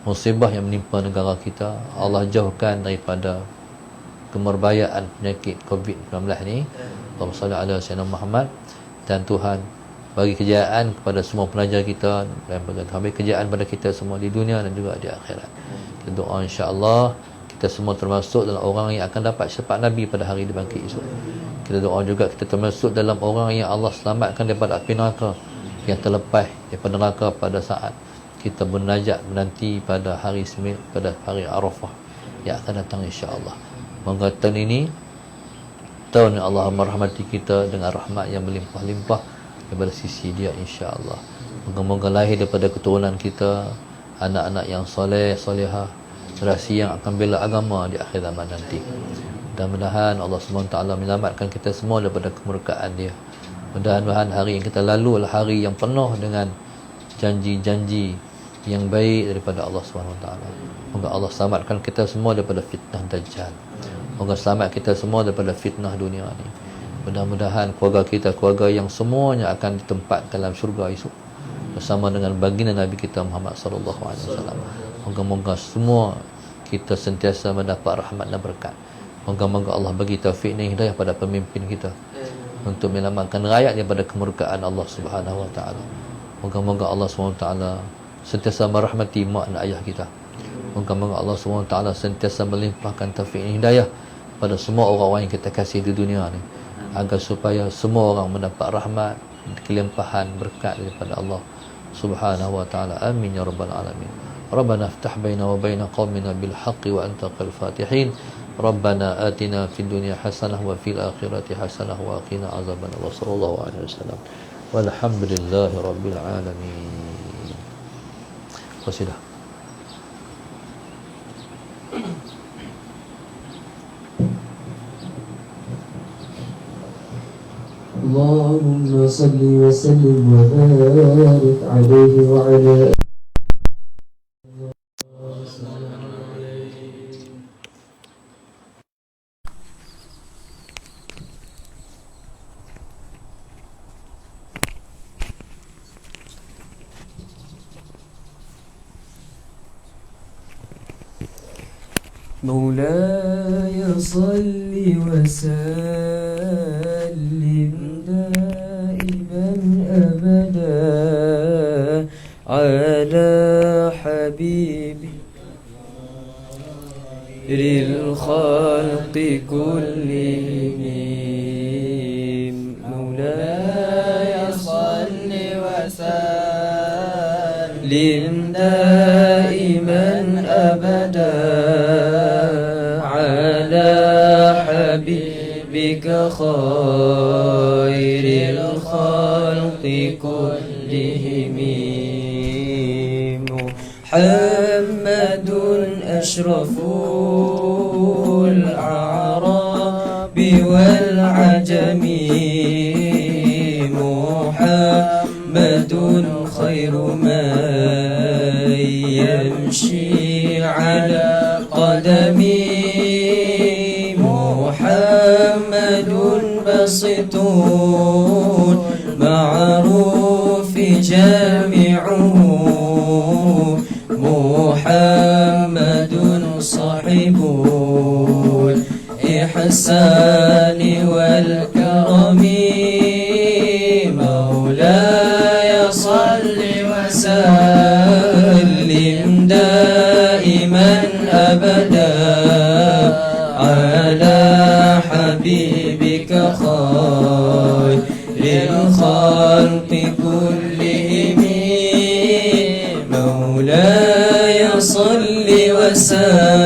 musibah yang menimpa negara kita. Allah jauhkan daripada kemerbayaan penyakit COVID-19 ni. Allahumma salli ala sayyidina Muhammad. Dan Tuhan bagi kejayaan kepada semua pelajar kita dan bagi kejayaan pada kita semua di dunia dan juga di akhirat. Kita doa insya-Allah kita semua termasuk dalam orang yang akan dapat syafaat Nabi pada hari dibangkit esok. Kita doa juga kita termasuk dalam orang yang Allah selamatkan daripada api neraka, yang terlepas daripada neraka pada saat kita bernajat menanti pada hari Arafah yang akan datang insya-Allah. Moga tahun ini tahun yang Allah merahmati kita dengan rahmat yang berlimpah-limpah daripada sisi Dia insya-Allah. Moga-moga lahir daripada keturunan kita anak-anak yang soleh, solehah, generasi yang akan bela agama di akhir zaman nanti. Mudah-mudahan Allah SWT menyelamatkan kita semua daripada kemurkaan Dia. Mudah-mudahan hari yang kita lalu adalah hari yang penuh dengan janji-janji yang baik daripada Allah SWT. Moga Allah selamatkan kita semua daripada fitnah Dajjal. Moga selamat kita semua daripada fitnah dunia ni. Mudah-mudahan keluarga kita, keluarga yang semuanya akan ditempatkan dalam syurga esok bersama dengan baginda Nabi kita Muhammad sallallahu alaihi wasallam. Moga-moga semua kita sentiasa mendapat rahmat dan berkat. Moga-moga Allah bagi taufik dan hidayah pada pemimpin kita untuk menyelamatkan rakyat daripada kemurkaan Allah Subhanahu wa taala. Moga-moga Allah Subhanahu wa taala sentiasa merahmati mak dan ayah kita. Moga-moga Allah SWT sentiasa melimpahkan taufik dan hidayah pada semua orang-orang yang kita kasih di dunia ni, agar supaya semua orang mendapat rahmat, kelimpahan, berkat daripada Allah Subhanahu wa taala. Amin ya rabbal alamin. Rabbana iftah baina wa baina qaumina bil haqqi wa anta khairal fatihin. Rabbana atina fid dunya hasanah wa fil akhirati hasanah wa qina azabannar. Wa sallallahu alaihi wasallam. Walhamdulillahi rabbil alamin. Qasidah. اللهم صل وسلم وبارك عليه وعلى مولاي صل وسلم دائما أبدا على حبيبي للخلق كلهم. مولاي صل وسلم دائما أبدا حبيبك خير الخلق كلهم. محمد أشرف الأعراب والعجم. محمد خير من يمشي على قدمي. محمد بسيط معروف جامعه. محمد صاحب الإحسان والكرم. مولاي صل وسلم دائما أبدا على حبيبك خير الخلق كلهم. مولاي صل وسلم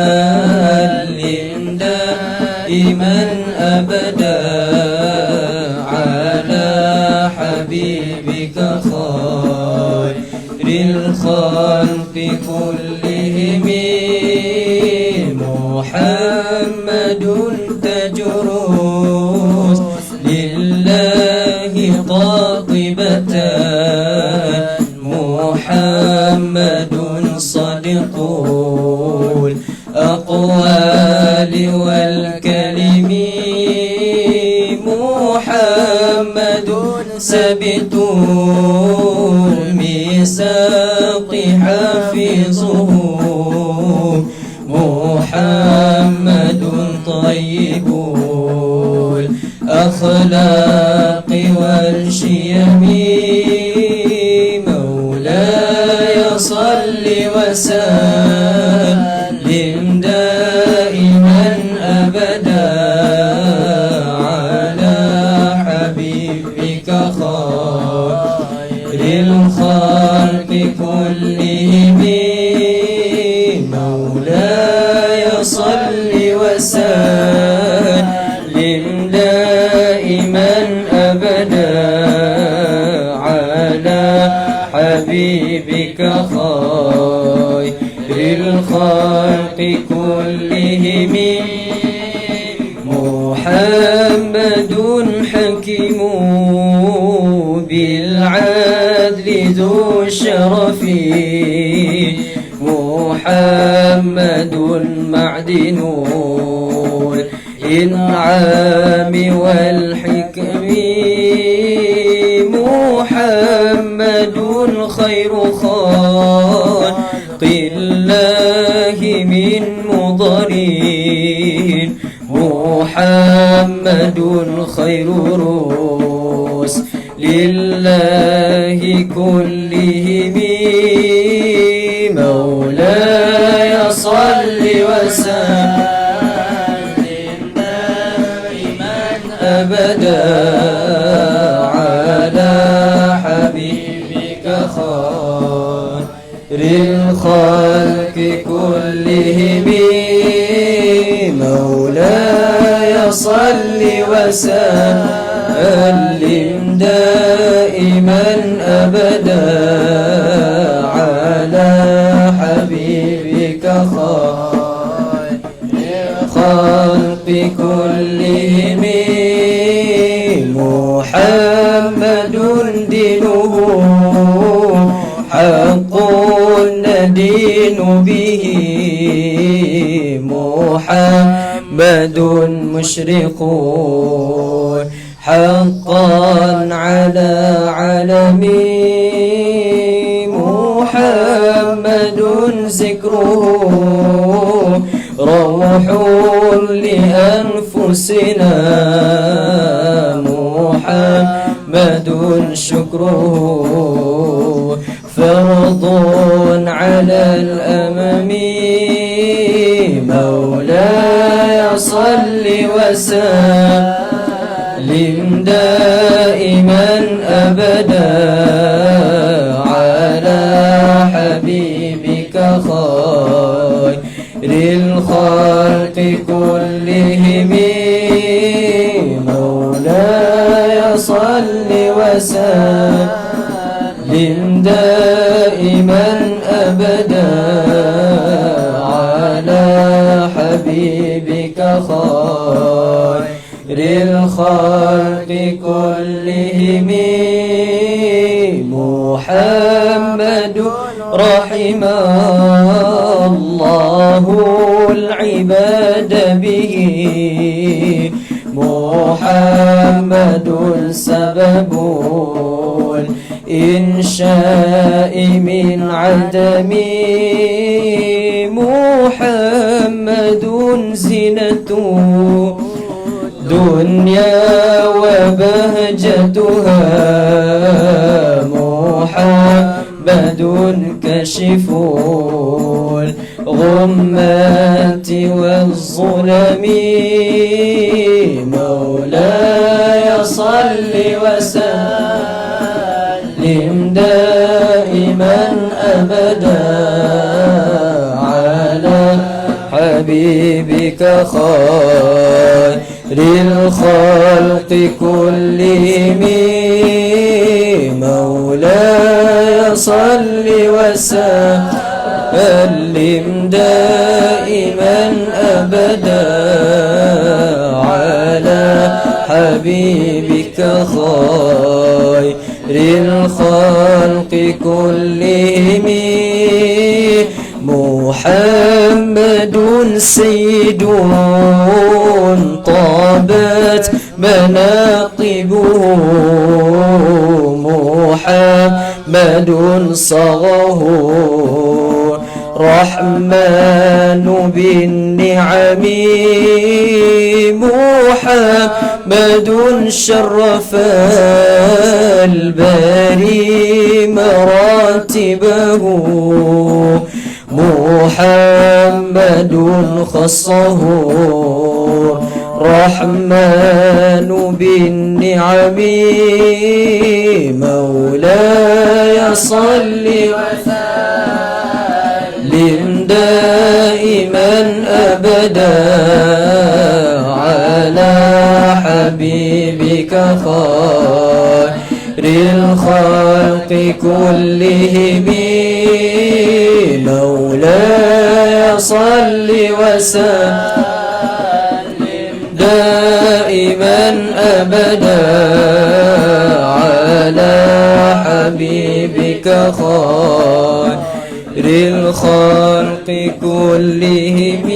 دائما أبدا خير الخلق كلهم محمد تاج الرسل لله قاطبتان محمد صادق الأقوال والكلم محمد ثابت الميثاق حافظه محمد طيب الأخلاق والشيم مولاي صل وسلم دائما أبدا على حبيبك خير الخلق كلهم مولاي صل وسلم دائما أبدا على حبيبك خير الخلق كلهم محمد حكيم بالعدل ذو الشرف محمد معدن الإنعام والحكم محمد خير خلق الله من مضر محمد خير رسل لله كلهم مولاي صل وسلم دائما أبدا على حبيبك خير الخلق كلهم مولاي صل وسلم دائما أبدا على حبيبك خير الخلق كلهم محمد دينه حق ندين به محمد مشرق حقا على عالمي محمد ذكره روح لأنفسنا محمد شكره فرض على الأمم مولاي صل وسلم دائما أبدا على حبيبك خير الخلق كلهم مولاي صل وسلم دائما أبدا على حبيبك خير الخلق كلهم محمد رحم الله العباد به محمد سبب الإنشاء من عدم محمد زينة دنيا وبهجتها محمد كشف الغمات والظلم مولاي صل وسلم دائما أبدا على حبيبك خير الخلق كلهم مولاي صل وسلم دائما أبدا على حبيبك خير الخلق كلهم محمد سيد طابت مناقبه محمد صغه رحمن بالنعم محمد شرف الباري مراتبه محمد خصه رحمن بالنعم مولاي صل وسلم دائما أبدا على حبيبك خير الخلق كلهم مولاي صل وسلم دائما أبدا على حبيبك خير الخلق كلهم